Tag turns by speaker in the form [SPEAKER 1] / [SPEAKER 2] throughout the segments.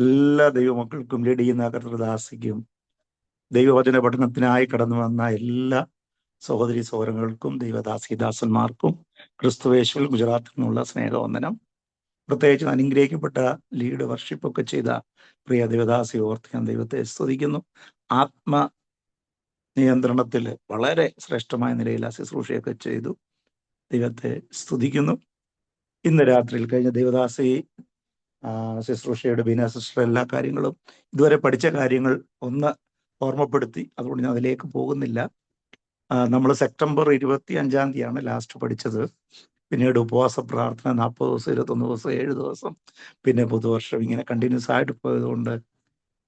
[SPEAKER 1] എല്ലാ ദൈവമക്കൾക്കും ലീഡ് ചെയ്യുന്ന കർത്തൃദാസിക്കും ദൈവവചന പഠനത്തിനായി കടന്നു വന്ന എല്ലാ സഹോദരി സഹോദരങ്ങൾക്കും ദൈവദാസിദാസന്മാർക്കും ക്രിസ്തുവേശുവിൽ ഗുജറാത്തിൽ നിന്നുള്ള സ്നേഹവന്ദനം. പ്രത്യേകിച്ച് അനുഗ്രഹിക്കപ്പെട്ട ലീഡ് വർഷിപ്പൊക്കെ ചെയ്ത പ്രിയ ദൈവദാസി ഓർത്ത് ഞാൻ ദൈവത്തെ സ്തുതിക്കുന്നു. ആത്മ നിയന്ത്രണത്തിൽ വളരെ ശ്രേഷ്ഠമായ നിലയിൽ ആ ശുശ്രൂഷയൊക്കെ ചെയ്തു. ദൈവത്തെ സ്തുതിക്കുന്നു. ഇന്ന് രാത്രിയിൽ കഴിഞ്ഞ ദൈവദാസി ശുശ്രൂഷയുടെ ബീന സിസ്റ്റർ എല്ലാ കാര്യങ്ങളും ഇതുവരെ പഠിച്ച കാര്യങ്ങൾ ഒന്ന് ഓർമ്മപ്പെടുത്തി. അതുകൊണ്ട് ഞാൻ അതിലേക്ക് പോകുന്നില്ല. നമ്മൾ സെപ്റ്റംബർ 25 ലാസ്റ്റ് പഠിച്ചത്. പിന്നീട് ഉപവാസ പ്രാർത്ഥന 40 ദിവസം, 21 ദിവസം, 7 ദിവസം, പിന്നെ പുതുവർഷം, ഇങ്ങനെ കണ്ടിന്യൂസ് ആയിട്ട് പോയതുകൊണ്ട്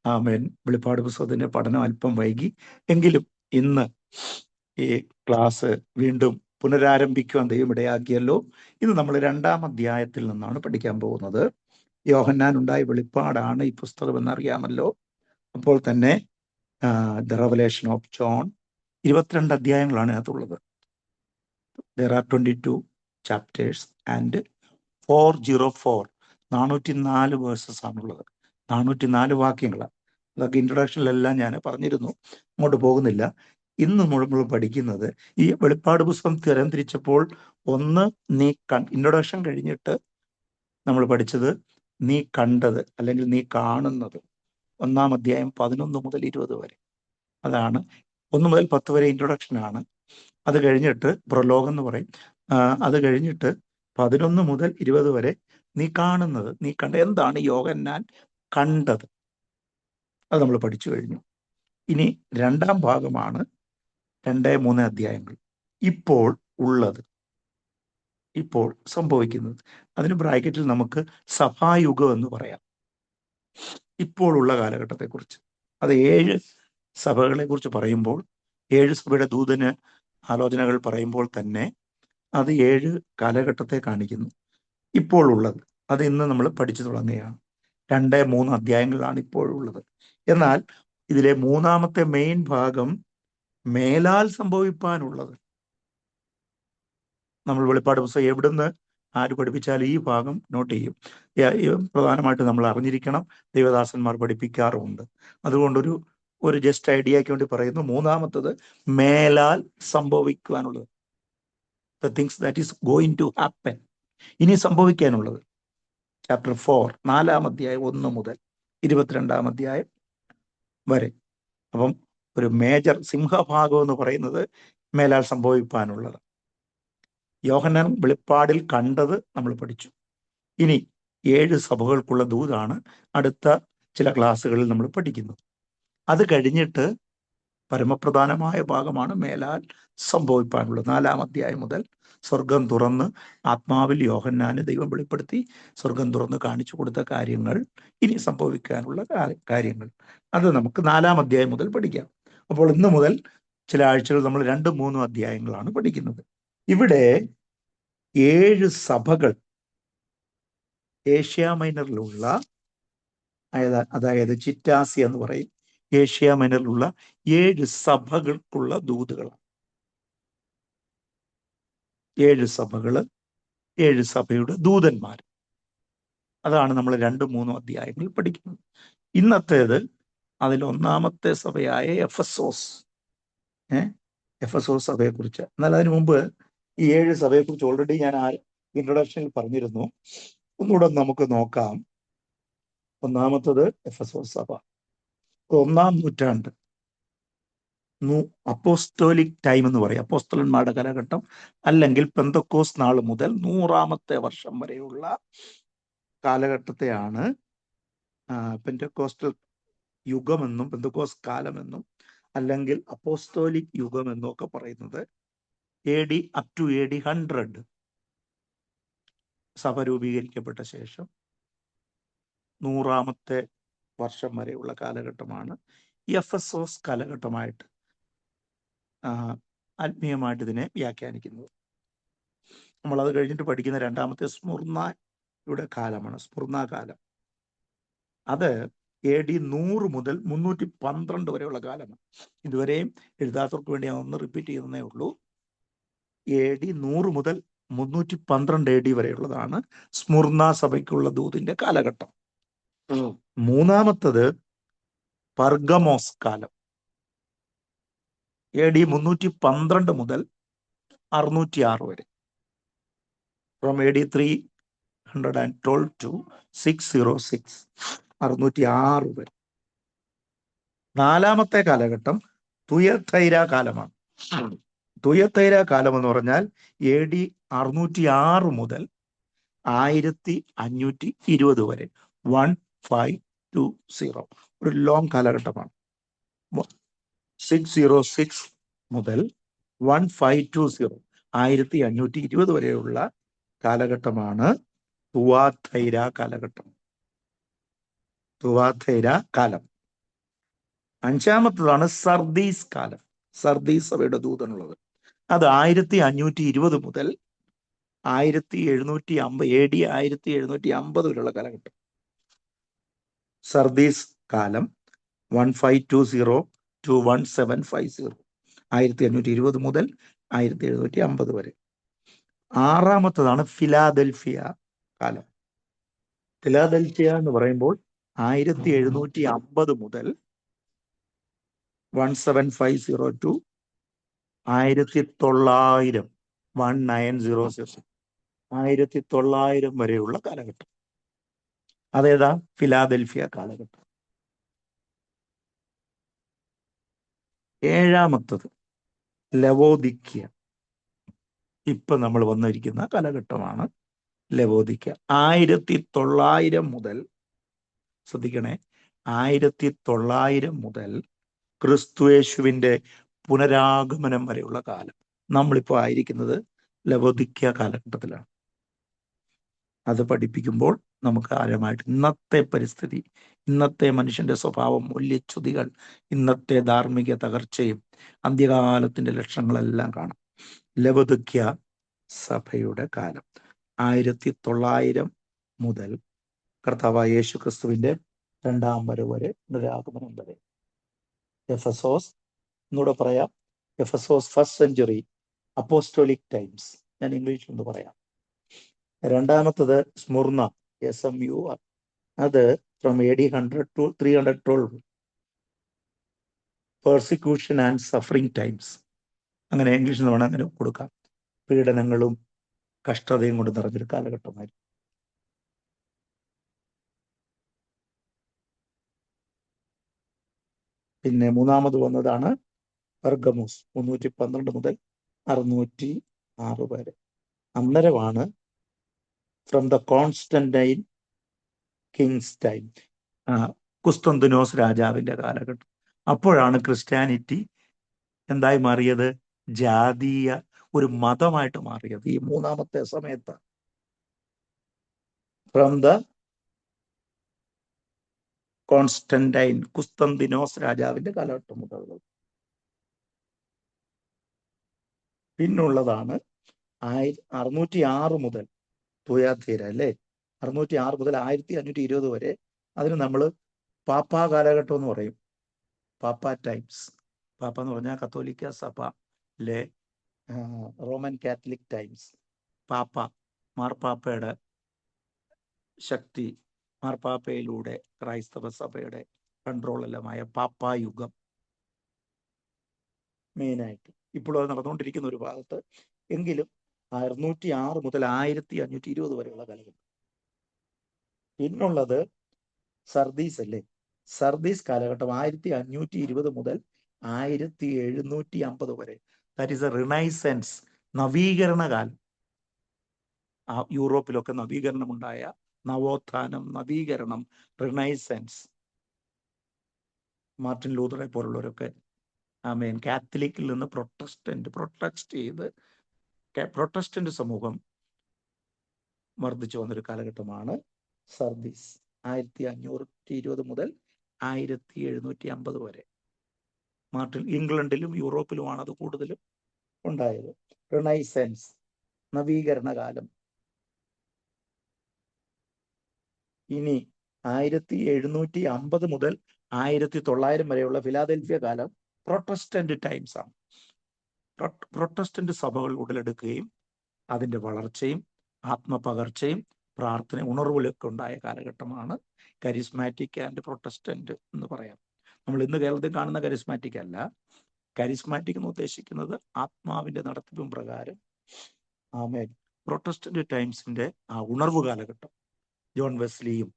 [SPEAKER 1] ആമേൻ വെളിപ്പാട് പുസ്തകത്തിന്റെ പഠനം അല്പം വൈകി. എങ്കിലും ഇന്ന് ഈ ക്ലാസ് വീണ്ടും പുനരാരംഭിക്കുവാൻ ദൈവം ഇടയാക്കിയല്ലോ. ഇന്ന് നമ്മൾ 2-ാം അധ്യായത്തിൽ നിന്നാണ് പഠിക്കാൻ പോകുന്നത്. യോഹന്നാൻ ഉണ്ടായ വെളിപ്പാടാണ് ഈ പുസ്തകം എന്നറിയാമല്ലോ. അപ്പോൾ തന്നെ the revelation of John 22 അധ്യായങ്ങളാണ് അതിനകത്തുള്ളത്. There are 22 chapters and 404 404 versus ആണുള്ളത്. 404 വാക്യങ്ങളാണ്. അതൊക്കെ ഇൻട്രൊഡക്ഷനിലെല്ലാം ഞാൻ പറഞ്ഞിരുന്നു, അങ്ങോട്ട് പോകുന്നില്ല. ഇന്ന് നമ്മൾ പഠിക്കുന്നത് ഈ വെളിപ്പാട് പുസ്തകം തരംതിരിച്ചപ്പോൾ ഒന്ന് ഇൻട്രൊഡക്ഷൻ കഴിഞ്ഞിട്ട് നമ്മൾ പഠിച്ചത് നീ കണ്ടത് അല്ലെങ്കിൽ നീ കാണുന്നത്. 1-ാം അധ്യായം 11 മുതൽ 20 വരെ, അതാണ് 1 മുതൽ 10 വരെ ഇൻട്രൊഡക്ഷനാണ്. അത് കഴിഞ്ഞിട്ട് പ്രലോകം എന്ന് പറയും. അത് കഴിഞ്ഞിട്ട് 11 മുതൽ 20 വരെ നീ കാണുന്നത്, നീ കണ്ട എന്താണ് യോഹന്നാൻ കണ്ടത്, അത് നമ്മൾ പഠിച്ചു കഴിഞ്ഞു. ഇനി 2-ാം ഭാഗമാണ് 2-3 അധ്യായങ്ങൾ. ഇപ്പോൾ ഉള്ളത്, ഇപ്പോൾ സംഭവിക്കുന്നത്. അതിന് ബ്രാക്കറ്റിൽ നമുക്ക് സഭായുഗം എന്ന് പറയാം. ഇപ്പോഴുള്ള കാലഘട്ടത്തെക്കുറിച്ച്, അത് 7 സഭകളെ കുറിച്ച് പറയുമ്പോൾ, 7 സഭയുടെ ദൂതന് ആലോചനകൾ പറയുമ്പോൾ തന്നെ അത് 7 കാലഘട്ടത്തെ കാണിക്കുന്നു. ഇപ്പോൾ ഉള്ളത് അത് ഇന്ന് നമ്മൾ പഠിച്ചു തുടങ്ങുകയാണ്. 2-3 അധ്യായങ്ങളാണ് ഇപ്പോഴുള്ളത്. എന്നാൽ ഇതിലെ 3-ാമത്തെ മെയിൻ ഭാഗം മേലാൽ സംഭവിപ്പാനുള്ളത്. നമ്മൾ വെളിപ്പാട് പുസ്തകം എവിടുന്ന് ആര് പഠിപ്പിച്ചാലും ഈ ഭാഗം നോട്ട് ചെയ്യും. പ്രധാനമായിട്ട് നമ്മൾ അറിഞ്ഞിരിക്കണം, ദൈവദാസന്മാർ പഠിപ്പിക്കാറുമുണ്ട്. അതുകൊണ്ടൊരു ജസ്റ്റ് ഐഡിയയ്ക്ക് വേണ്ടി പറയുന്നു. 3-ാമത്തത് മേലാൽ സംഭവിക്കുവാനുള്ളത്, the things that is going to happen, ഇനി സംഭവിക്കാനുള്ളത്. ചാപ്റ്റർ 4 4-ാം അധ്യായം 1 മുതൽ 22-ാം അധ്യായം വരെ. അപ്പം ഒരു മേജർ സിംഹഭാഗം എന്ന് പറയുന്നത് മേലാൽ സംഭവിക്കാനുള്ളത്. യോഹന്നാൻ വെളിപ്പാടിൽ കണ്ടത് നമ്മൾ പഠിച്ചു. ഇനി 7 സഭകൾക്കുള്ള ദൂതാണ് അടുത്ത ചില ക്ലാസ്സുകളിൽ നമ്മൾ പഠിക്കുന്നത്. അത് കഴിഞ്ഞിട്ട് പരമപ്രധാനമായ ഭാഗമാണ് മേലാൽ സംഭവിക്കാനുള്ളത്. 4-ാം അധ്യായം മുതൽ സ്വർഗം തുറന്ന് ആത്മാവിൽ യോഹന്നാന് ദൈവം വെളിപ്പെടുത്തി സ്വർഗം തുറന്ന് കാണിച്ചു കൊടുത്ത കാര്യങ്ങൾ, ഇനി സംഭവിക്കാനുള്ള കാര്യങ്ങൾ, അത് നമുക്ക് 4-ാം അധ്യായം മുതൽ പഠിക്കാം. അപ്പോൾ ഇന്ന് മുതൽ ചില ആഴ്ചകൾ നമ്മൾ 2-3 അധ്യായങ്ങളാണ് പഠിക്കുന്നത്. ഇവിടെ 7 സഭകൾ ഏഷ്യ മൈനറിലുള്ള, അതായത് ചിറ്റാസി എന്ന് പറയും, ഏഷ്യ മൈനറിലുള്ള 7 സഭകൾക്കുള്ള ദൂതുകളാണ്. 7 സഭകള്, 7 സഭയുടെ ദൂതന്മാർ, അതാണ് നമ്മൾ 2-3 അധ്യായങ്ങൾ പഠിക്കുന്നത്. ഇന്നത്തേത് അതിൽ 1-ാമത്തെ സഭയായ എഫെസോസ് സഭയെ കുറിച്ച്. എന്നാൽ അതിനു മുമ്പ് ഈ 7 സഭയെ കുറിച്ച് ഓൾറെഡി ഞാൻ ഇൻട്രൊഡക്ഷനിൽ പറഞ്ഞിരുന്നു. ഒന്നുകൂടെ നമുക്ക് നോക്കാം. 1-ാമത്തത് എഫെസോസ് സഭ, 1-ാം നൂറ്റാണ്ട്, അപ്പോസ്തോലിക് ടൈം എന്ന് പറയും, അപ്പോസ്തലന്മാരുടെ കാലഘട്ടം, അല്ലെങ്കിൽ പെന്തക്കോസ് നാൾ മുതൽ 100-ാമത്തെ വർഷം വരെയുള്ള കാലഘട്ടത്തെയാണ് പെന്തക്കോസ്റ്റൽ യുഗമെന്നും പെന്തക്കോസ് കാലമെന്നും അല്ലെങ്കിൽ അപ്പോസ്തോലിക് യുഗമെന്നും ഒക്കെ പറയുന്നത്. AD up to AD 100 സഭ രൂപീകരിക്കപ്പെട്ട ശേഷം 100-ാമത്തെ വർഷം വരെയുള്ള കാലഘട്ടമാണ് ഈ എഫെസോസ് കാലഘട്ടമായിട്ട് ആത്മീയമായിട്ട് ഇതിനെ വ്യാഖ്യാനിക്കുന്നത്. നമ്മളത് കഴിഞ്ഞിട്ട് പഠിക്കുന്ന 2-ാമത്തെ സ്മുർണയുടെ കാലമാണ്, സ്മുർണ കാലം. അത് AD 100 മുതൽ 312 വരെയുള്ള കാലമാണ്. ഇതുവരെയും എഴുതാത്തവർക്ക് വേണ്ടി ഞാൻ ഒന്ന് റിപ്പീറ്റ് ചെയ്യുന്നേ ഉള്ളൂ. AD 100 മുതൽ 312 AD വരെയുള്ളതാണ് സ്മുർണ സഭയ്ക്കുള്ള ദൂതിന്റെ കാലഘട്ടം. മൂന്നാമത്തത് പർഗമോസ് കാലം, AD 312 മുതൽ 606 വരെ. ഫ്രം AD 312 to 606, 606 വരെ. നാലാമത്തെ കാലഘട്ടം തുയത്തൈര കാലമാണ്. തുയത്തൈര കാലം എന്ന് പറഞ്ഞാൽ AD 606 മുതൽ 1520 വരെ, 1520, ഒരു ലോങ് കാലഘട്ടമാണ്. 606 മുതൽ 1520, 1520 വരെയുള്ള കാലഘട്ടമാണ് തുവാത്തൈര കാലഘട്ടം. തുവാത്തൈര കാലം. അഞ്ചാമത്തതാണ് സർദീസ് കാലം. സർദീസ് സഭയുടെ ദൂതനുള്ളത്. അത് 1520 മുതൽ 1750, AD 1750 വരെയുള്ള കാലഘട്ടം. സർദീസ് കാലം 1520 to 1750, 1520 മുതൽ 1750 വരെ. ആറാമത്തതാണ് ഫിലാദൽഫിയ കാലം. ഫിലാദൽഫിയ എന്ന് പറയുമ്പോൾ 1750 മുതൽ 1750 to 1900, 1900 വരെയുള്ള കാലഘട്ടം. അതേതാ? ഫിലാദൽഫിയ കാലഘട്ടം. ഏഴാമത്തത് ലവോദിക്യ. ഇപ്പൊ നമ്മൾ വന്നിരിക്കുന്ന കാലഘട്ടമാണ് ലവോദിക്യ. 1900 മുതൽ, ശ്രദ്ധിക്കണേ, 1900 മുതൽ ക്രിസ്തുയേശുവിന്റെ പുനരാഗമനം വരെയുള്ള കാലം. നമ്മളിപ്പോൾ ആയിരിക്കുന്നത് ലവോദിക്യ കാലഘട്ടത്തിലാണ്. അത് പഠിപ്പിക്കുമ്പോൾ നമുക്ക് ആഴമായിട്ട് ഇന്നത്തെ പരിസ്ഥിതി, ഇന്നത്തെ മനുഷ്യന്റെ സ്വഭാവം, മൂല്യച്യുതികൾ, ഇന്നത്തെ ധാർമ്മിക തകർച്ചയും അന്ത്യകാലത്തിന്റെ ലക്ഷണങ്ങളെല്ലാം കാണാം. ലവോദിക്യ സഭയുടെ കാലം 1900 മുതൽ കർത്താവായ യേശു ക്രിസ്തുവിന്റെ രണ്ടാം വരവ് വരെ, പുനരാഗമനം വരെ. എഫസോസ്, എന്നൂടെ പറയാം, Ephesus first century apostolic times. ഞാൻ ഇംഗ്ലീഷിൽ ഒന്ന് പറയാം. രണ്ടാമത്തത് സ്മുർണ, SMUR. അത് from AD 100 to 312, persecution and suffering times. അങ്ങനെ ഇംഗ്ലീഷിൽ വേണം അങ്ങനെ കൊടുക്കാം. പീഡനങ്ങളും കഷ്ടതയും കൊണ്ട് നിറഞ്ഞൊരു കാലഘട്ടമായിരുന്നു. പിന്നെ മൂന്നാമത് വന്നതാണ് പെർഗമോസ്, 312 മുതൽ 606 വരെ. അന്നേരമാണ് from the Constantine king's time, കുസ്തന്തിനോസ് രാജാവിന്റെ കാലഘട്ടം. അപ്പോഴാണ് ക്രിസ്ത്യാനിറ്റി എന്തായി മാറിയത്? ജാതീയ ഒരു മതമായിട്ട് മാറിയത് ഈ മൂന്നാമത്തെ സമയത്ത്. ഫ്രം ദ കോൺസ്റ്റന്റൈൻ, കുസ്തന്തിനോസ് രാജാവിന്റെ കാലഘട്ടം മുതൽ. പിന്നുള്ളതാണ് 606 മുതൽ തുയാത്തീര, അല്ലേ? 606 മുതൽ 1520 വരെ. അതിന് നമ്മൾ പാപ്പാ കാലഘട്ടം എന്ന് പറയും. പാപ്പ ടൈംസ്. പാപ്പ എന്ന് പറഞ്ഞാൽ കത്തോലിക്ക സഭ, അല്ലെ? Roman Catholic times. പാപ്പ, മാർപ്പാപ്പയുടെ ശക്തി, മാർപ്പാപ്പയിലൂടെ ക്രൈസ്തവ സഭയുടെ കൺട്രോളെല്ലാമായ പാപ്പായുഗം മെയിനായിട്ട്. ഇപ്പോൾ അത് നടന്നുകൊണ്ടിരിക്കുന്ന ഒരു ഭാഗത്ത്. എങ്കിലും 606 മുതൽ 1520 വരെയുള്ള കാലഘട്ടം. പിന്നുള്ളത് സർദീസ്, അല്ലേ? സർദീസ് കാലഘട്ടം 1520 മുതൽ 1750 വരെ. ദാറ്റ് ഈസ് എ റിനൈസൻസ്, നവീകരണ കാലം. യൂറോപ്പിലൊക്കെ നവീകരണം ഉണ്ടായ, നവോത്ഥാനം, നവീകരണം, റിനൈസൻസ്. മാർട്ടിൻ ലൂതറെ പോലുള്ളവരൊക്കെ കാത്തലിക്കിൽ നിന്ന് പ്രൊട്ടസ്റ്റ് ചെയ്ത് പ്രൊട്ടസ്റ്റന്റ് സമൂഹം വർദ്ധിച്ചു വന്നൊരു കാലഘട്ടമാണ് സർദീസ്. 1520 മുതൽ 1750 വരെ. ഇംഗ്ലണ്ടിലും യൂറോപ്പിലുമാണ് അത് കൂടുതലും ഉണ്ടായത്. റിനൈസൻസ്, നവീകരണ കാലം. ഇനി 1750 മുതൽ 1900 വരെയുള്ള ഫിലാദൽഫിയ കാലം പ്രൊട്ടസ്റ്റന്റ് ടൈംസ് ആണ്. പ്രൊട്ടസ്റ്റന്റ് സഭകൾ ഉടലെടുക്കുകയും അതിന്റെ വളർച്ചയും ആത്മപകർച്ചയും പ്രാർത്ഥന ഉണർവിലൊക്കെ ഉണ്ടായ കാലഘട്ടമാണ് കരിസ്മാറ്റിക് ആൻഡ് പ്രൊട്ടസ്റ്റന്റ് എന്ന് പറയാം. നമ്മൾ ഇന്ന് കേരളത്തിൽ കാണുന്ന കരിസ്മാറ്റിക് അല്ല. കരിസ്മാറ്റിക് എന്ന് ഉദ്ദേശിക്കുന്നത് ആത്മാവിന്റെ നടത്തിപ്പും പ്രകാരം. ആമേൻ. പ്രൊട്ടസ്റ്റന്റ് ടൈംസിന്റെ ആ ഉണർവ് കാലഘട്ടം, ജോൺ വെസ്ലിയും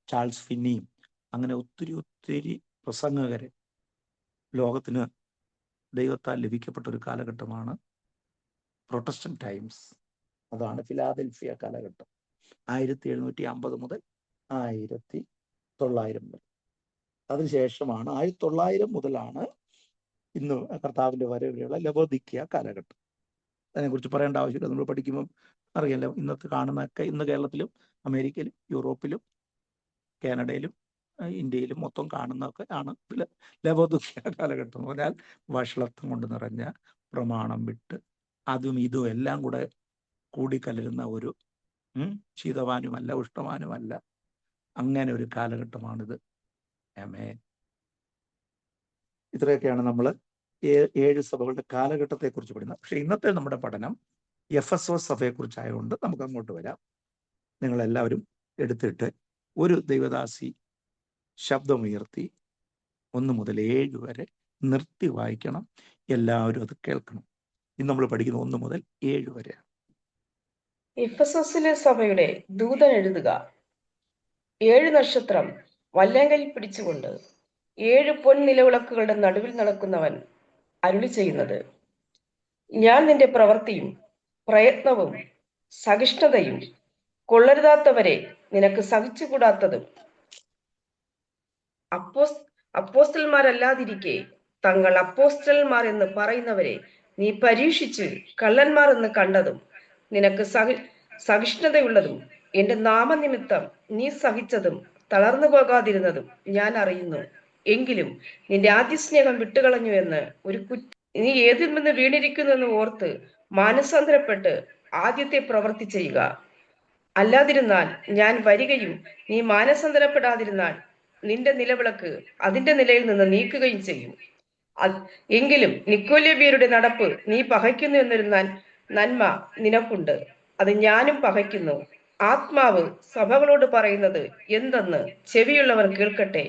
[SPEAKER 1] ചാൾസ് ഫിന്നിയും അങ്ങനെ ഒത്തിരി പ്രസംഗകരെ ലോകത്തിന് ദൈവത്താൽ ലഭിക്കപ്പെട്ട ഒരു കാലഘട്ടമാണ് പ്രൊട്ടസ്റ്റന്റ് ടൈംസ്. അതാണ് ഫിലാദൽഫിയ കാലഘട്ടം, 1750 മുതൽ 1900 വരെ. അതിനുശേഷമാണ് 1900 മുതലാണ് ഇന്ന് കർത്താവിന്റെ വരവിലുള്ള ലവോദിക്യ കാലഘട്ടം. അതിനെക്കുറിച്ച് പറയേണ്ട ആവശ്യമില്ല, നമ്മൾ പഠിക്കുമ്പം അറിയാലോ. ഇന്നത്തെ കാണുന്നതൊക്കെ ഇന്ന് കേരളത്തിലും അമേരിക്കയിലും യൂറോപ്പിലും കാനഡയിലും ഇന്ത്യയിലും മൊത്തം കാണുന്നതൊക്കെ ആണ് ലവോദിക്യ കാലഘട്ടം എന്ന് പറഞ്ഞാൽ വഷളത്വം കൊണ്ട് നിറഞ്ഞ, പ്രമാണം വിട്ട് അതും ഇതും എല്ലാം കൂടെ കൂടിക്കലരുന്ന ഒരു ശീതവാനുമല്ല ഉഷ്ണവാനുമല്ല, അങ്ങനെ ഒരു കാലഘട്ടമാണിത്. ആമേൻ. ഇത്രയൊക്കെയാണ് നമ്മൾ 7 സഭകളുടെ കാലഘട്ടത്തെക്കുറിച്ച് പഠിക്കുന്നത്. പക്ഷെ ഇന്നത്തെ നമ്മുടെ പഠനം എഫെസോസ് സഭയെക്കുറിച്ചായതുകൊണ്ട് നമുക്ക് അങ്ങോട്ട് വരാം. നിങ്ങളെല്ലാവരും എടുത്തിട്ട് ഒരു ദൈവദാസി ശബ്ദമുയർത്തി 1 മുതൽ 7 വരെ നിർത്തി വായിക്കണം. എല്ലാവരും അത് കേൾക്കണം. ഇന്ന് നമ്മൾ പഠിക്കുന്നത് 1 മുതൽ 7 വരെയാണ്.
[SPEAKER 2] എഫെസോസിലെ സഭയുടെ ദൂതൻ എഴുതുക. 7 നക്ഷത്രം വല്ലങ്കയിൽ പിടിച്ചുകൊണ്ട് 7 പൊൻനിലവിളക്കുകളുടെ നടുവിൽ നടക്കുന്നവൻ അരുളി ചെയ്യുന്നത്: ഞാൻ നിന്റെ പ്രവൃത്തിയും പ്രയത്നവും സഹിഷ്ണുതയും കൊള്ളരുതാത്തവരെ നിനക്ക് സഹിച്ചുകൂടാത്തതും അപ്പോസ്തലന്മാരല്ലാതിരിക്കെ തങ്ങൾ അപ്പോസ്തലന്മാർ എന്ന് പറയുന്നവരെ നീ പരീക്ഷിച്ച് കള്ളന്മാർ എന്ന് കണ്ടതും നിനക്ക് സഹിഷ്ണുതയുള്ളതും എന്റെ നാമനിമിത്തം നീ സഹിച്ചതും തളർന്നു പോകാതിരുന്നതും ഞാൻ അറിയുന്നു. എങ്കിലും നിന്റെ ആദ്യ സ്നേഹം വിട്ടുകളഞ്ഞു എന്ന് ഒരു നീ ഏതിൽ നിന്ന് വീണിരിക്കുന്നു എന്ന് ഓർത്ത് മാനസാന്തരപ്പെട്ട് ആദ്യത്തെ പ്രവൃത്തി ചെയ്യുക. അല്ലാതിരുന്നാൽ ഞാൻ വരികയും നീ മാനസാന്തരപ്പെടാതിരുന്നാൽ നിന്റെ നിലവിളക്ക് അതിന്റെ നിലയിൽ നിന്ന് നീക്കുകയും ചെയ്യും. എങ്കിലും നിക്കോല്യബിയരുടെ നടപ്പ് നീ പകയ്ക്കുന്നു എന്നൊരു നന്മ നിനക്കുണ്ട്, അത് ഞാനും പകയ്ക്കുന്നു. ആത്മാവ് സഭകളോട് പറയുന്നത് എന്തെന്ന് ചെവിയുള്ളവർ കേൾക്കട്ടെ.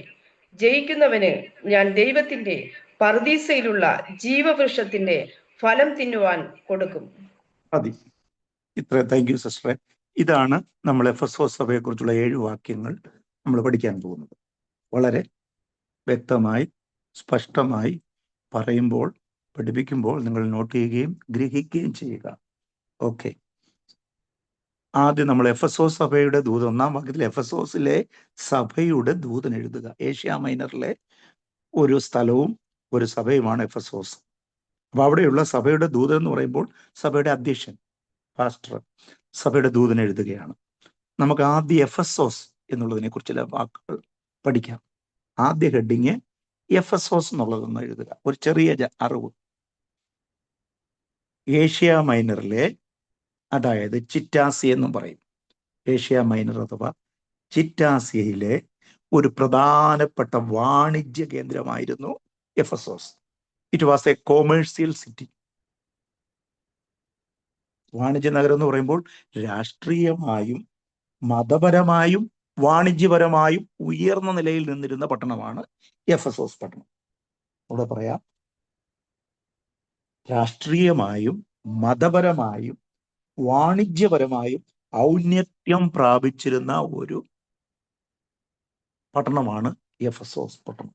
[SPEAKER 2] ജയിക്കുന്നവന് ഞാൻ ദൈവത്തിന്റെ പർദീസയിലുള്ള ജീവവൃക്ഷത്തിന്റെ ഫലം തിന്നുവാൻ കൊടുക്കും.
[SPEAKER 1] ഇത്ര. താങ്ക് യു സിസ്റ്ററെ. ഇതാണ് നമ്മൾ എഫെസോസ് സഭയെക്കുറിച്ചുള്ള 7 വാക്യങ്ങൾ നമ്മൾ പഠിക്കാൻ പോകുന്നത്. വളരെ വ്യക്തമായി സ്പഷ്ടമായി പറയുമ്പോൾ, പഠിപ്പിക്കുമ്പോൾ നിങ്ങൾ നോട്ട് ചെയ്യുകയും ഗ്രഹിക്കുകയും ചെയ്യുക. ഓക്കെ. ആദ്യം നമ്മൾ എഫെസോസ് സഭയുടെ ദൂതൻ, 1-ാം വാക്യത്തിൽ എഫെസോസിലെ സഭയുടെ ദൂതൻ എഴുതുക. ഏഷ്യ മൈനറിലെ ഒരു സ്ഥലവും ഒരു സഭയുമാണ് എഫെസോസ്. അപ്പൊ അവിടെയുള്ള സഭയുടെ ദൂതൻ എന്ന് പറയുമ്പോൾ സഭയുടെ അധ്യക്ഷൻ, പാസ്റ്റർ, സഭയുടെ ദൂതൻ എഴുതുകയാണ്. നമുക്ക് ആദ്യ എഫെസോസ് എന്നുള്ളതിനെ കുറിച്ച് ചില വാക്കുകൾ പഠിക്കാം. ആദ്യ ഹെഡിങ് എഫെസോസ് എന്നുള്ളതെന്ന് എഴുതുക. ഒരു ചെറിയ അറിവ്. ഏഷ്യ മൈനറിലെ, അതായത് ചിറ്റാസിയ എന്നും പറയും, ഏഷ്യ മൈനർ അഥവാ ചിറ്റാസിയയിലെ ഒരു പ്രധാനപ്പെട്ട വാണിജ്യ കേന്ദ്രമായിരുന്നു Ephesus. It was a commercial city. വാണിജ്യ നഗരം എന്ന് പറയുമ്പോൾ രാഷ്ട്രീയമായും മതപരമായും വാണിജ്യപരമായും ഉയർന്ന നിലയിൽ നിന്നിരുന്ന പട്ടണമാണ് എഫെസോസ് പട്ടണം. ഇവിടെ പറയാം, രാഷ്ട്രീയമായും മതപരമായും വാണിജ്യപരമായും ഔന്നത്യം പ്രാപിച്ചിരുന്ന ഒരു പട്ടണമാണ് എഫെസോസ് പട്ടണം.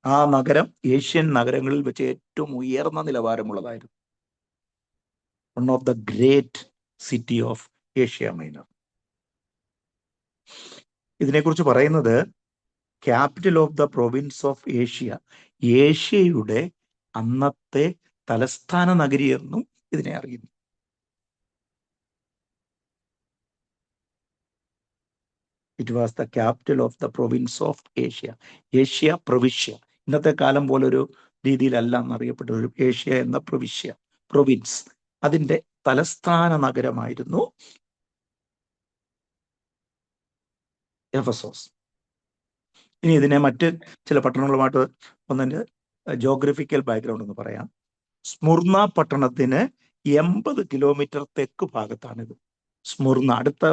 [SPEAKER 1] ആ നഗരം ഏഷ്യൻ നഗരങ്ങളിൽ വെച്ച് ഏറ്റവും ഉയർന്ന നിലവാരമുള്ളതായിരുന്നു. One of the great city of Asia minor. ഇതിനെക്കുറിച്ച് പറയുന്നത് capital of the province of Asia, ഏഷ്യയുടെ അന്നത്തെ തലസ്ഥാന നഗരി എന്നും ഇതിനെ അറിയുന്നു. It was the capital of the province of Asia. Asia പ്രവിശ്യ, ഇന്നത്തെ കാലം പോലൊരു രീതിയിലല്ല എന്നറിയപ്പെട്ട ഒരു ഏഷ്യ എന്ന പ്രൊവിൻസ്, അതിൻ്റെ തലസ്ഥാന നഗരമായിരുന്നു എഫെസോസ്. ഇനി ഇതിനെ മറ്റ് ചില പട്ടണങ്ങളുമായിട്ട് ഒന്നിൻ്റെ ജോഗ്രഫിക്കൽ ബാക്ക്ഗ്രൗണ്ട് എന്ന് പറയാം. സ്മുർണ പട്ടണത്തിന് 80 കിലോമീറ്റർ തെക്ക് ഭാഗത്താണിത്. സ്മുർണ, അടുത്ത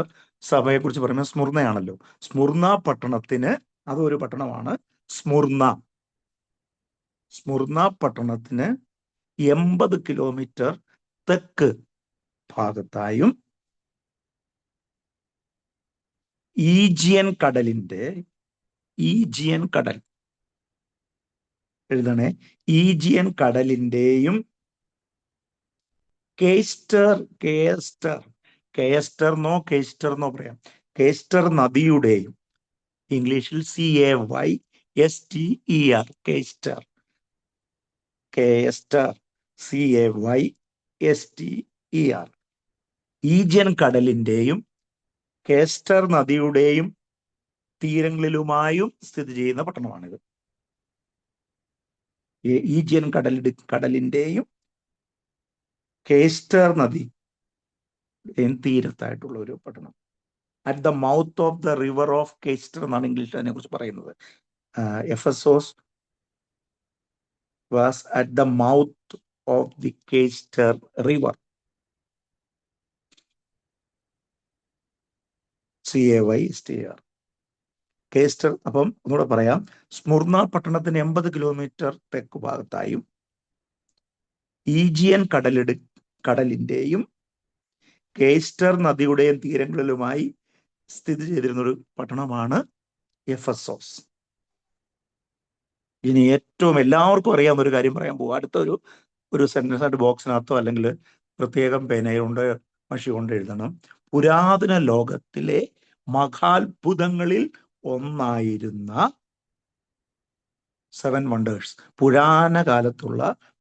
[SPEAKER 1] സഭയെ കുറിച്ച് പറയുമ്പോൾ സ്മുർണയാണല്ലോ. സ്മുർണ പട്ടണത്തിന്, അതൊരു പട്ടണമാണ് സ്മുർണ. സ്മുർണ പട്ടണത്തിന് 80 കിലോമീറ്റർ തെക്ക് ഭാഗത്തായും ഈജിയൻ കടൽ എഴുതണേ, ഈജിയൻ കടലിന്റെയും കേസ്റ്റർ എന്നോ പറയാം, കേസ്റ്റർ നദിയുടെയും, ഇംഗ്ലീഷിൽ CAYSTER, കേസ്റ്റർ CAYSTER, ഈജിയൻ കടലിന്റെയും കേസ്റ്റർ നദിയുടെയും തീരങ്ങളിലുമായും സ്ഥിതി ചെയ്യുന്ന പട്ടണമാണിത്. ഈജിയൻ കടലിന്റെയും കേസ്റ്റർ നദി തീരത്തായിട്ടുള്ള ഒരു പട്ടണം. At the mouth of the river of Cayster എന്നാണ് ഇംഗ്ലീഷിൽ അതിനെ കുറിച്ച് പറയുന്നത്. Ephesus was at the mouth of the Cayster river. CAYSTER, Cayster. അപ്പം ഒന്നുകൂടെ പറയാം, സ്മുർണ പട്ടണത്തിന് 80 കിലോമീറ്റർ തെക്ക് ഭാഗത്തായും ഈജിയൻ കടലിന്റെയും കേസ്റ്റർ നദിയുടെയും തീരങ്ങളിലുമായി സ്ഥിതി ചെയ്തിരുന്ന ഒരു പട്ടണമാണ് എഫസോസ്. ഇനി ഏറ്റവും എല്ലാവർക്കും അറിയാവുന്ന ഒരു കാര്യം പറയാൻ പോകും. അടുത്തൊരു സെന്റൻസ് ആയിട്ട് ബോക്സിനകത്തോ അല്ലെങ്കിൽ പ്രത്യേകം പേനയുണ്ട് മഷി കൊണ്ട് എഴുതണം. പുരാതന ലോകത്തിലെ മഹാത്ഭുതങ്ങളിൽ ഒന്നായിരുന്ന 7 വണ്ടേഴ്സ്,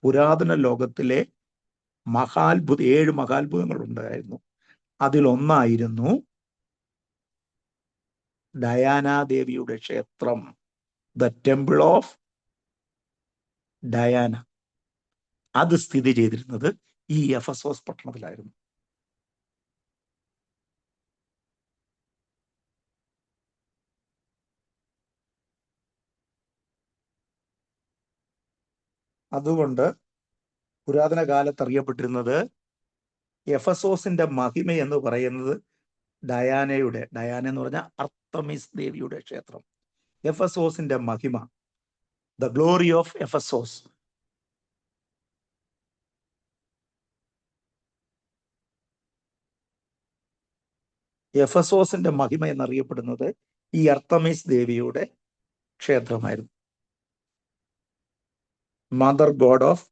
[SPEAKER 1] പുരാതന ലോകത്തിലെ 7 മഹാത്ഭുതങ്ങൾ ഉണ്ടായിരുന്നു. അതിലൊന്നായിരുന്നു ഡയാനാദേവിയുടെ ക്ഷേത്രം, ദ ടെമ്പിൾ ഓഫ് ഡയാന. അത് സ്ഥിതി ചെയ്തിരുന്നത് ഈ എഫസോസ് പട്ടണത്തിലായിരുന്നു. അതുകൊണ്ട് പുരാതന കാലത്ത് അറിയപ്പെട്ടിരുന്നത് എഫസോസിന്റെ മഹിമ എന്ന് പറയുന്നത് ഡയാന എന്ന് പറഞ്ഞാൽ അർത്തമിസ് ദേവിയുടെ ക്ഷേത്രം. എഫസോസിന്റെ മഹിമ, ദ ഗ്ലോറി ഓഫ് എഫസോസ്. എഫസോസിന്റെ മഹിമ എന്നറിയപ്പെടുന്നത് ഈ അർത്തമിസ് ദേവിയുടെ ക്ഷേത്രമായിരുന്നു. Mother god of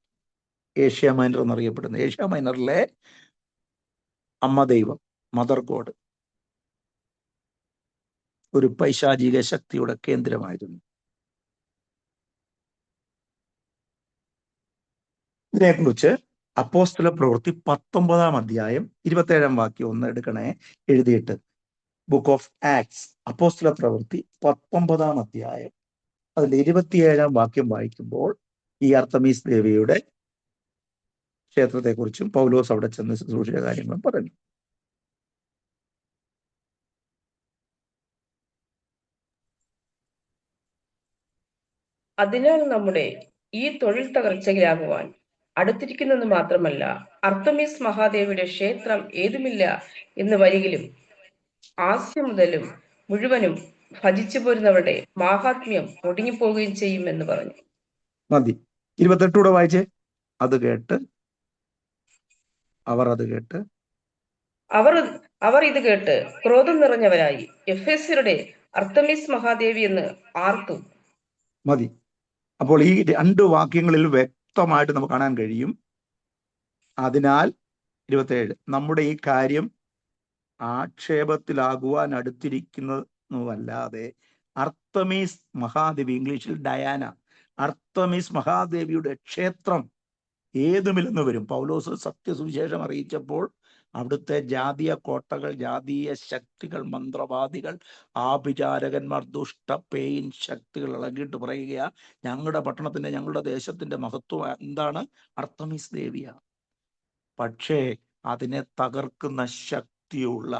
[SPEAKER 1] Asia minor എന്നറിയപ്പെടുന്നത്, ഏഷ്യ മൈനറിലെ അമ്മ ദൈവം, മദർ ഗോഡ്, ഒരു പൈശാചിക ശക്തിയുടെ കേന്ദ്രമായിരുന്നു. ഇതിനെക്കുറിച്ച് അപ്പോസ്തല പ്രവൃത്തി 19-ാം അധ്യായം 27-ാം വാക്യം ഒന്ന് എടുക്കണേ, എഴുതിയിട്ട്. ബുക്ക് ഓഫ് ആക്ട്സ്, അപ്പോസ്തല പ്രവൃത്തി 19-ാം അധ്യായം അതിൽ 27-ാം വാക്യം വായിക്കുമ്പോൾ ഈ അർത്തമീസ് ദേവിയുടെ ക്ഷേത്രത്തെക്കുറിച്ചും പൗലോസ് അവിടെ ചെന്ന് ശുശ്രൂഷിച്ച കാര്യങ്ങളും പറഞ്ഞു.
[SPEAKER 2] അതിനാൽ നമ്മുടെ ഈ തൊഴിൽ തകർച്ചയിലാകുവാൻ അടുത്തിരിക്കുന്നെന്ന് മാത്രമല്ല, അർത്തമീസ് മഹാദേവിയുടെ ക്ഷേത്രം ഏതുമില്ല എന്ന് വരികിലും ആസ്യ മുതലും മുഴുവനും ഭജിച്ചു പോരുന്നവരുടെ മാഹാത്മ്യം ഒടുങ്ങിപ്പോവുകയും ചെയ്യും എന്ന് പറഞ്ഞു.
[SPEAKER 1] മതി. 28 വായിച്ചേ.
[SPEAKER 2] അവർ ഇത് കേട്ട് ക്രോധം നിറഞ്ഞവരായി എഫേസ്യരുടെ അർത്തമീസ് മഹാദേവി എന്ന് ആർത്തു.
[SPEAKER 1] മതി. അപ്പോൾ ഈ 2 വാക്യങ്ങളിൽ വ്യക്തമായിട്ട് നമുക്ക് കാണാൻ കഴിയും. അതിനാൽ 27, നമ്മുടെ ഈ കാര്യം ആക്ഷേപത്തിലാകുവാൻ അടുത്തിരിക്കുന്നതുമല്ലാതെ അർത്തമീസ് മഹാദേവി, ഇംഗ്ലീഷിൽ ഡയാന, അർത്തമീസ് മഹാദേവിയുടെ ക്ഷേത്രം ഏതുമില്ലെന്ന് വരും. പൗലോസ് സത്യസുവിശേഷം അറിയിച്ചപ്പോൾ അവിടുത്തെ ജാതീയ കോട്ടകൾ, ജാതീയ ശക്തികൾ, മന്ത്രവാദികൾ, ആഭിചാരകന്മാർ, ദുഷ്ട പേയിൻ ശക്തികൾ ഇളകിയിട്ട് പറയുക, ഞങ്ങളുടെ പട്ടണത്തിന്റെ, ഞങ്ങളുടെ ദേശത്തിന്റെ മഹത്വം എന്താണ്? അർത്തമീസ് ദേവിയ. പക്ഷേ അതിനെ തകർക്കുന്ന ശക്തിയുള്ള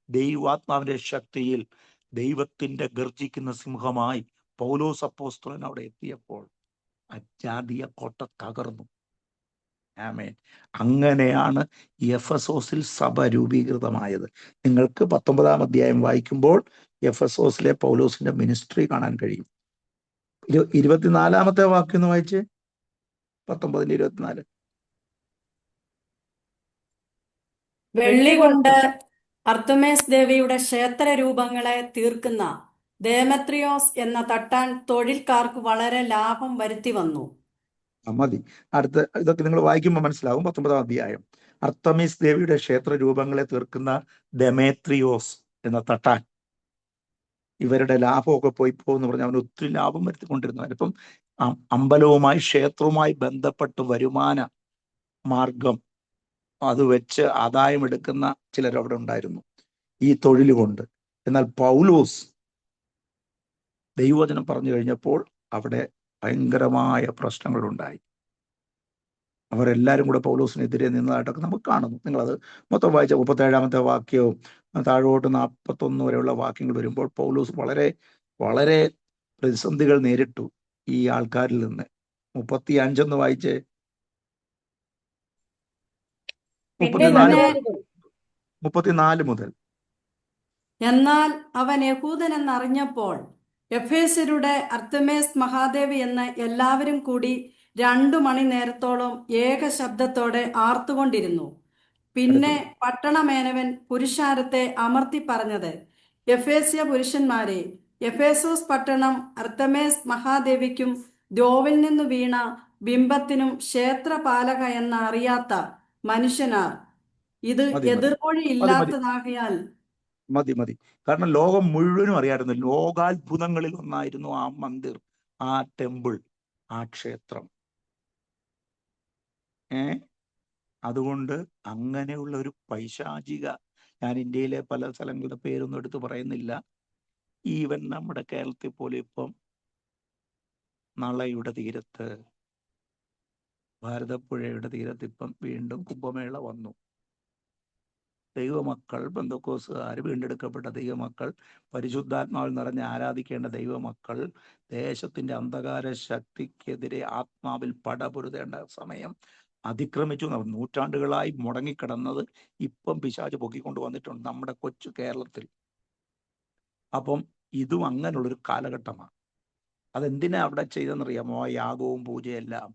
[SPEAKER 1] ദൈവാത്മാവിന്റെ ശക്തിയിൽ ദൈവത്തിന്റെ ഗർജിക്കുന്ന സിംഹമായി പൗലോസ് അപ്പോസ്തലൻ അവിടെ എത്തിയപ്പോൾ ആ ജാതീയ കോട്ട തകർന്നു. ആമേൻ. അങ്ങനെയാണ് എഫെസോസിൽ സഭ രൂപീകൃതമായത്. നിങ്ങൾക്ക് 19-ാം അധ്യായം വായിക്കുമ്പോൾ എഫെസോസിലെ പൗലോസിന്റെ മിനിസ്ട്രി കാണാൻ കഴിയും. 24-ാമത്തെ വാക്യം ഒന്ന് വായിച്ച്. 19-24.
[SPEAKER 3] വെള്ളി കൊണ്ട് അർത്തമേസ് ദേവിയുടെ ക്ഷേത്ര രൂപങ്ങളെ തീർക്കുന്ന ദേമത്രിയോസ് എന്ന തട്ടാൻ തൊഴിൽക്കാർക്ക് വളരെ ലാഭം വരുത്തി വന്നു.
[SPEAKER 1] മതി. അടുത്ത ഇതൊക്കെ നിങ്ങൾ വായിക്കുമ്പോൾ മനസ്സിലാവും. 19-ാം അധ്യായം. അർത്തമീസ് ദേവിയുടെ ക്ഷേത്ര രൂപങ്ങളെ തീർക്കുന്ന ദെമേത്രിയോസ് എന്ന തട്ടാൻ ഇവരുടെ ലാഭമൊക്കെ പോയി പോകുമെന്ന് പറഞ്ഞാൽ അവന് ഒത്തിരി ലാഭം വരുത്തിക്കൊണ്ടിരുന്നു. അതിപ്പം അമ്പലവുമായി ക്ഷേത്രവുമായി ബന്ധപ്പെട്ട് വരുമാന മാർഗം അത് വെച്ച് ആദായം എടുക്കുന്ന ചിലരവിടെ ഉണ്ടായിരുന്നു ഈ തൊഴിൽ കൊണ്ട്. എന്നാൽ പൗലോസ് ദൈവവചനം പറഞ്ഞു കഴിഞ്ഞപ്പോൾ അവിടെ ഭയങ്കരമായ പ്രശ്നങ്ങളുണ്ടായി. അവരെല്ലാവരും കൂടെ പൗലോസിനെതിരെ നിന്നതായിട്ടൊക്കെ നമുക്ക് കാണുന്നു. നിങ്ങളത് മൊത്തം വായിച്ച 37-ാമത്തെ വാക്യവും താഴോട്ട് 41 വരെയുള്ള വാക്യങ്ങൾ വരുമ്പോൾ പൗലോസ് വളരെ വളരെ പ്രതിസന്ധികൾ നേരിട്ടു ഈ ആൾക്കാരിൽ നിന്ന്. 35 വായിച്ചേ. 34 മുതൽ.
[SPEAKER 3] എന്നാൽ അവൻ യഹൂദൻ എന്നറിഞ്ഞപ്പോൾ എഫേസ്യരുടെ അർത്തമേസ് മഹാദേവി എന്ന് എല്ലാവരും കൂടി 2 മണിനേരത്തോളം ഏക ശബ്ദത്തോടെ ആർത്തുകൊണ്ടിരുന്നു. പിന്നെ പട്ടണമേനവൻ പുരുഷാരത്തെ അമർത്തി പറഞ്ഞത്, എഫേസ്യ പുരുഷന്മാരെ, എഫേസോസ് പട്ടണം അർത്തമേസ് മഹാദേവിക്കും ദ്രോവിൽ നിന്നു വീണ ബിംബത്തിനും ക്ഷേത്രപാലക എന്ന അറിയാത്ത മനുഷ്യനാർ, ഇത് എതിർമൊഴി ഇല്ലാത്തതാകയാൽ.
[SPEAKER 1] മതി. കാരണം ലോകം മുഴുവനും അറിയാമായിരുന്നു. ലോകാത്ഭുതങ്ങളിൽ ഒന്നായിരുന്നു ആ മന്ദിർ, ആ ടെമ്പിൾ, ആ ക്ഷേത്രം. അതുകൊണ്ട് അങ്ങനെയുള്ള ഒരു പൈശാചിക, ഞാൻ ഇന്ത്യയിലെ പല സ്ഥലങ്ങളുടെ പേരൊന്നും എടുത്ത് പറയുന്നില്ല, ഈവൻ നമ്മുടെ കേരളത്തിൽ പോലും ഇപ്പം നളയുടെ തീരത്ത്, ഭാരതപ്പുഴയുടെ തീരത്ത് ഇപ്പം വീണ്ടും കുംഭമേള വന്നു. ദൈവമക്കൾ, പെന്തക്കോസുകാർ, വീണ്ടെടുക്കപ്പെട്ട ദൈവമക്കൾ, പരിശുദ്ധാത്മാവിൽ നിറഞ്ഞ് ആരാധിക്കേണ്ട ദൈവമക്കൾ ദേശത്തിന്റെ അന്ധകാര ശക്തിക്കെതിരെ ആത്മാവിൽ പടപൊരുതേണ്ട സമയം അതിക്രമിച്ചു. നൂറ്റാണ്ടുകളായി മുടങ്ങിക്കിടന്നത് ഇപ്പം പിശാച് പൊക്കിക്കൊണ്ട് വന്നിട്ടുണ്ട് നമ്മുടെ കൊച്ചു കേരളത്തിൽ. അപ്പം ഇതും അങ്ങനെയുള്ളൊരു കാലഘട്ടമാണ്. അതെന്തിനാ അവിടെ ചെയ്തെന്നറിയാമോ? യാഗവും പൂജയെല്ലാം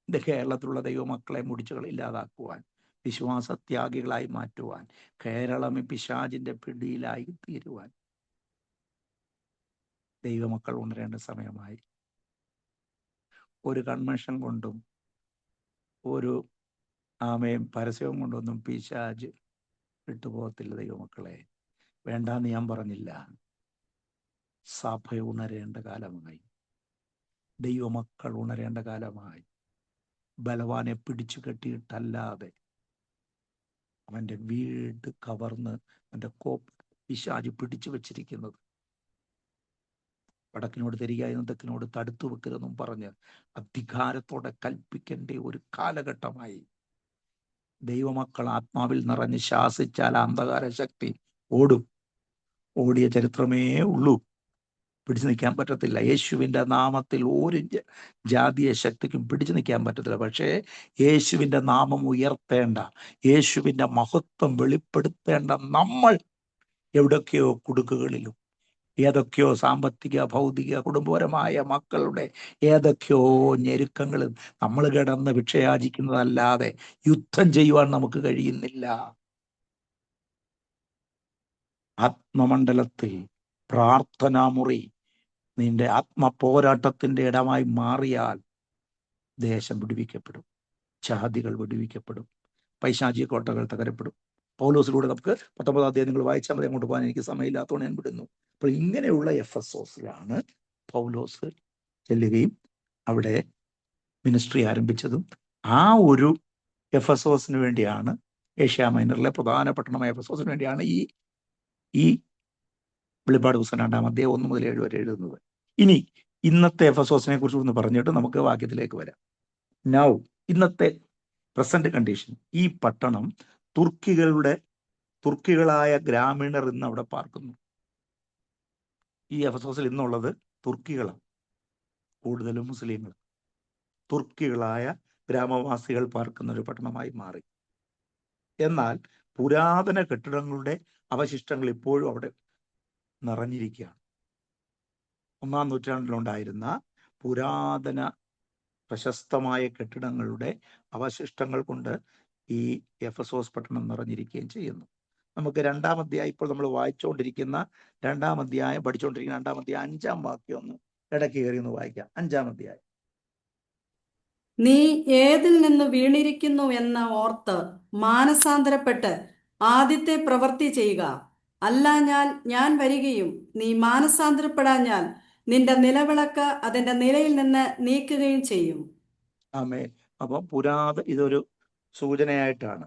[SPEAKER 1] ഇത് കേരളത്തിലുള്ള ദൈവമക്കളെ മുടിച്ചുകൾ ഇല്ലാതാക്കുവാൻ, വിശ്വാസത്യാഗികളായി മാറ്റുവാൻ, കേരളം പിശാചിന്റെ പിടിയിലായി തീരുവാൻ. ദൈവമക്കൾ ഉണരേണ്ട സമയമായി. ഒരു കൺവെൻഷൻ കൊണ്ടും ഒരു പരസ്യവും കൊണ്ടൊന്നും പിശാച് വിട്ടുപോകത്തില്ല ദൈവമക്കളെ. വേണ്ടാന്ന് ഞാൻ പറഞ്ഞില്ല. സഭ ഉണരേണ്ട കാലമായി, ദൈവമക്കൾ ഉണരേണ്ട കാലമായി. ബലവാനെ പിടിച്ചു കെട്ടിയിട്ടല്ലാതെ അവന്റെ വീട് കവർന്ന് അവന്റെ കോപ്പ് പിശാച് പിടിച്ചു വെച്ചിരിക്കുന്നത്. വടക്കിനോട് തരികയെന്നും തെക്കിനോട് തടുത്തു വെക്കരുതെന്നും പറഞ്ഞ് അധികാരത്തോടെ കൽപ്പിക്കേണ്ട ഒരു കാലഘട്ടമായി. ദൈവമക്കൾ ആത്മാവിൽ നിറഞ്ഞ് ശാസിച്ചാൽ അന്ധകാര ശക്തി ഓടും. ഓടിയ ചരിത്രമേ ഉള്ളൂ. പിടിച്ചു നിൽക്കാൻ പറ്റത്തില്ല. യേശുവിൻ്റെ നാമത്തിൽ ഒരു ജാതീയ ശക്തിക്കും പിടിച്ചു നിൽക്കാൻ പറ്റത്തില്ല. പക്ഷേ യേശുവിൻ്റെ നാമം ഉയർത്തേണ്ട, യേശുവിൻ്റെ മഹത്വം വെളിപ്പെടുത്തേണ്ട നമ്മൾ എവിടൊക്കെയോ കുടുക്കുകളിലും, ഏതൊക്കെയോ സാമ്പത്തിക, ഭൗതിക, കുടുംബപരമായ മക്കളുടെ ഏതൊക്കെയോ ഞെരുക്കങ്ങളും നമ്മൾ കിടന്ന് ഭിക്ഷയാചിക്കുന്നതല്ലാതെ യുദ്ധം ചെയ്യുവാൻ നമുക്ക് കഴിയുന്നില്ല. ആത്മമണ്ഡലത്തിൽ പ്രാർത്ഥനാമുറി നിന്റെ ആത്മപോരാട്ടത്തിന്റെ ഇടമായി മാറിയാൽ ദേശം വിടുവിക്കപ്പെടും, ജാതികൾ വിടുവിക്കപ്പെടും, പൈശാചിക കോട്ടകൾ തകരപ്പെടും. പൗലോസിലൂടെ നമുക്ക് 19-ാം അധ്യായം നിങ്ങൾ വായിച്ചാൽ മതി. അങ്ങോട്ട് പോകാൻ എനിക്ക് സമയമില്ലാത്തതുകൊണ്ട് ഞാൻ വിടുന്നു. അപ്പോൾ ഇങ്ങനെയുള്ള എഫെസോസിലാണ് പൗലോസ് ചെല്ലുകയും അവിടെ മിനിസ്ട്രി ആരംഭിച്ചതും. ആ ഒരു എഫെസോസിന് വേണ്ടിയാണ്, ഏഷ്യ മൈനറിലെ പ്രധാന പട്ടണമായ എഫെസോസിന് വേണ്ടിയാണ് ഈ വെളിപ്പാട് പുസ്തകം 2-ാം അധ്യായം 1 മുതൽ 7 വരെ എഴുതുന്നത്. ഇനി ഇന്നത്തെ എഫെസോസിനെ കുറിച്ച് ഒന്ന് പറഞ്ഞിട്ട് നമുക്ക് വാക്യത്തിലേക്ക് വരാം. നൗ, ഇന്നത്തെ പ്രസന്റ് കണ്ടീഷൻ, ഈ പട്ടണം തുർക്കികളായ ഗ്രാമീണർ ഇന്ന് അവിടെ പാർക്കുന്നു. ഈ എഫെസോസിൽ ഇന്നുള്ളത് തുർക്കികളാണ്, കൂടുതലും മുസ്ലിങ്ങൾ. തുർക്കികളായ ഗ്രാമവാസികൾ പാർക്കുന്ന ഒരു പട്ടണമായി മാറി. എന്നാൽ പുരാതന കെട്ടിടങ്ങളുടെ അവശിഷ്ടങ്ങൾ ഇപ്പോഴും അവിടെ നിറഞ്ഞിരിക്കുകയാണ്. 1-ാം നൂറ്റാണ്ടിലുണ്ടായിരുന്ന പുരാതന പ്രശസ്തമായ കെട്ടിടങ്ങളുടെ അവശിഷ്ടങ്ങൾ കൊണ്ട് ഈ എഫെസോസ് പട്ടണം നിറഞ്ഞിരിക്കുകയും ചെയ്യുന്നു. നമുക്ക് 2-ാം അധ്യായം, ഇപ്പോൾ നമ്മൾ വായിച്ചുകൊണ്ടിരിക്കുന്ന 2-ാം അധ്യായം, പഠിച്ചുകൊണ്ടിരിക്കുന്ന 2-ാം അധ്യായം 5-ാം വാക്യം ഒന്ന് ഇടയ്ക്ക് കയറി ഒന്ന് വായിക്കാം. 5-ാം അധ്യായം.
[SPEAKER 3] നീ ഏതിൽ നിന്ന് വീണിരിക്കുന്നു എന്ന് ഓർത്ത് മാനസാന്തരപ്പെട്ട് ആദ്യത്തെ പ്രവൃത്തി ചെയ്യുക. അല്ലാഞ്ഞാൽ ഞാൻ വരികയും നീ മാനസാന്തരപ്പെടാഞ്ഞാൽ നിന്റെ നിലവിളക്ക് അതിന്റെ നിലയിൽ നിന്ന് നീക്കുകയും ചെയ്യും.
[SPEAKER 1] ആമേൻ. അപ്പം ഇതൊരു സൂചനയായിട്ടാണ്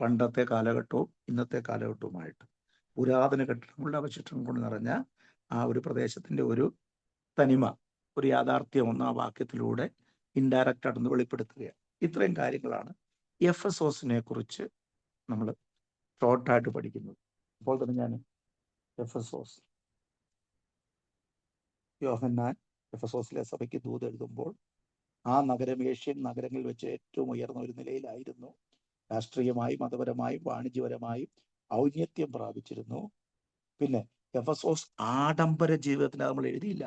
[SPEAKER 1] പണ്ടത്തെ കാലഘട്ടവും ഇന്നത്തെ കാലഘട്ടവുമായിട്ട് പുരാതന കെട്ടിടങ്ങളുടെ അവശിഷ്ടം കൊണ്ട് നിറഞ്ഞ ആ ഒരു പ്രദേശത്തിന്റെ ഒരു തനിമ, ഒരു യാഥാർത്ഥ്യം ഒന്ന് ആ വാക്യത്തിലൂടെ ഇൻഡയറക്റ്റ് ആയിട്ടൊന്ന് വെളിപ്പെടുത്തുകയാണ്. ഇത്രയും കാര്യങ്ങളാണ് എഫെസോസിനെ കുറിച്ച് നമ്മൾ ഷോർട്ടായിട്ട് പഠിക്കുന്നത്. അപ്പോൾ തന്നെ ഞാൻ എഫെസോസ്, യോഹന്നാൻ എഫെസോസിലെ സഭയ്ക്ക് ദൂത് എഴുതുമ്പോൾ ആ നഗരം ഏഷ്യൻ നഗരങ്ങളിൽ വെച്ച് ഏറ്റവും ഉയർന്ന ഒരു നിലയിലായിരുന്നു. രാഷ്ട്രീയമായും മതപരമായും വാണിജ്യപരമായും ഔന്നത്യം പ്രാപിച്ചിരുന്നു. പിന്നെ എഫെസോസ് ആഡംബര ജീവിതത്തിന് നമ്മൾ എഴുതിയില്ല,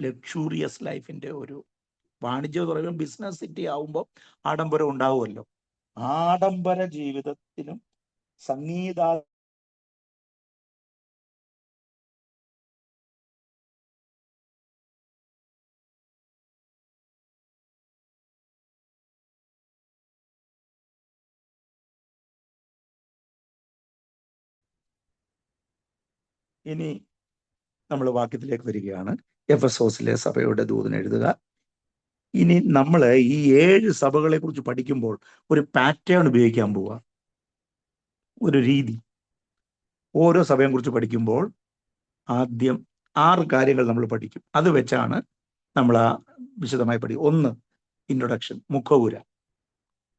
[SPEAKER 1] ലക്ഷൂറിയസ് ലൈഫിന്റെ ഒരു വാണിജ്യം എന്ന് പറയുമ്പോൾ ബിസിനസ് സിറ്റി ആവുമ്പോൾ ആഡംബരം ഉണ്ടാവുമല്ലോ. ആഡംബര ജീവിതത്തിനും സംഗീത ഇനി നമ്മൾ വാക്യത്തിലേക്ക് വരികയാണ്. എഫെസോസിലെ സഭയുടെ ദൂതൻ എഴുതുക. ഇനി നമ്മൾ ഈ 7 സഭകളെ കുറിച്ച് പഠിക്കുമ്പോൾ ഒരു പാറ്റേൺ ഉപയോഗിക്കാൻ പോവുക, ഒരു രീതി. ഓരോ സഭയെ കുറിച്ച് പഠിക്കുമ്പോൾ ആദ്യം 6 കാര്യങ്ങൾ നമ്മൾ പഠിക്കും. അത് വെച്ചാണ് നമ്മൾ വിശദമായി പഠിക്കും. 1, ഇൻട്രൊഡക്ഷൻ, മുഖവുര.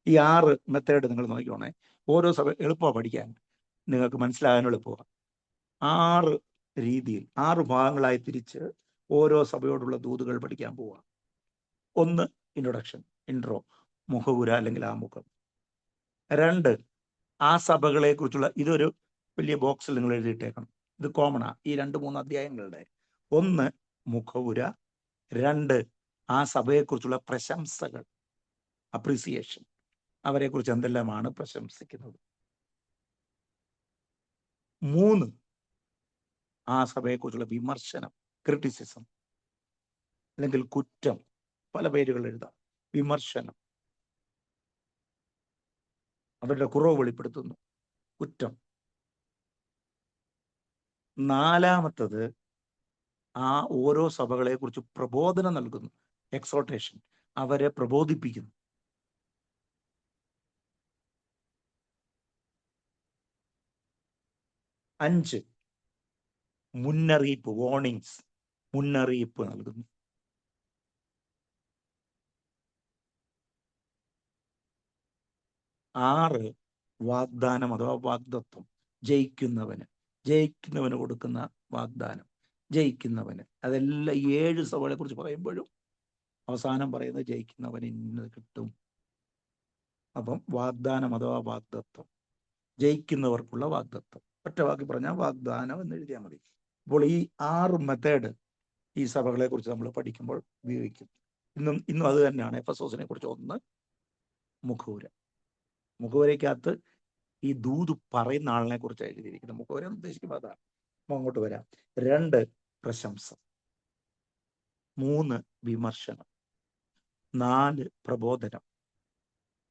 [SPEAKER 1] ഈ 6 മെത്തേഡ് നിങ്ങൾ നോക്കിക്കോണേ. ഓരോ സഭ എളുപ്പമാണ് പഠിക്കാൻ, നിങ്ങൾക്ക് മനസ്സിലാകാൻ എളുപ്പമാണ്. 6 രീതിയിൽ 6 ഭാഗങ്ങളായി തിരിച്ച് ഓരോ സഭയോടുള്ള ദൂതുകൾ പഠിക്കാൻ പോവുക. 1, ഇൻട്രൊഡക്ഷൻ, ഇൻട്രോ, മുഖവുര അല്ലെങ്കിൽ ആമുഖം. 2, ആ സഭകളെ കുറിച്ചുള്ള, ഇതൊരു വലിയ ബോക്സിൽ നിങ്ങൾ എഴുതിയിട്ടേക്കണം, ഇത് കോമണാ ഈ 2-3 അധ്യായങ്ങളുടെ. 1, മുഖവുര. 2, ആ സഭയെക്കുറിച്ചുള്ള പ്രശംസകൾ, അപ്രീസിയേഷൻ, അവരെ കുറിച്ച് എന്തെല്ലാമാണ് പ്രശംസിക്കുന്നത്. 3, ആ സഭയെക്കുറിച്ചുള്ള വിമർശനം, ക്രിറ്റിസിസം അല്ലെങ്കിൽ കുറ്റം, പല പേരുകൾ എഴുതാം. വിമർശനം, അവരുടെ കുറവ് വെളിപ്പെടുത്തുന്നു, കുറ്റം. 4, ആ ഓരോ സഭകളെ കുറിച്ച് പ്രബോധനം നൽകുന്നു, എക്സോർട്ടേഷൻ, അവരെ പ്രബോധിപ്പിക്കുന്നു. 5, മുന്നറിയിപ്പ്, വാർണിങ്സ്, മുന്നറിയിപ്പ് നൽകുന്നു. 6, വാഗ്ദാനം അഥവാ വാഗ്ദത്വം, ജയിക്കുന്നവന് കൊടുക്കുന്ന വാഗ്ദാനം, ജയിക്കുന്നവന്. അതെല്ലാം 7 സഭകളെ കുറിച്ച് പറയുമ്പോഴും അവസാനം പറയുന്നത് ജയിക്കുന്നവന് ഇന്നത് കിട്ടും. അപ്പം വാഗ്ദാനം അഥവാ വാഗ്ദത്വം, ജയിക്കുന്നവർക്കുള്ള വാഗ്ദത്വം. ഒറ്റ വാക്കി പറഞ്ഞാൽ വാഗ്ദാനം എന്ന് എഴുതിയാൽ മതി. അപ്പോൾ ഈ 6 മെത്തേഡ് ഈ സഭകളെ കുറിച്ച് നമ്മൾ പഠിക്കുമ്പോൾ ഉപയോഗിക്കും. ഇന്നും അത് തന്നെയാണ്. എഫെസോസിനെ കുറിച്ച് 1, മുഖവുര. മുഖവുരയ്ക്കകത്ത് ഈ ദൂത് പറയുന്ന ആളിനെ കുറിച്ച് എഴുതിയിരിക്കുന്നത്. മുഖവുര എന്ന് ഉദ്ദേശിക്കുമ്പോൾ അതാണ്. അങ്ങോട്ട് വരാം. 2, പ്രശംസ. 3, വിമർശനം. 4, പ്രബോധനം.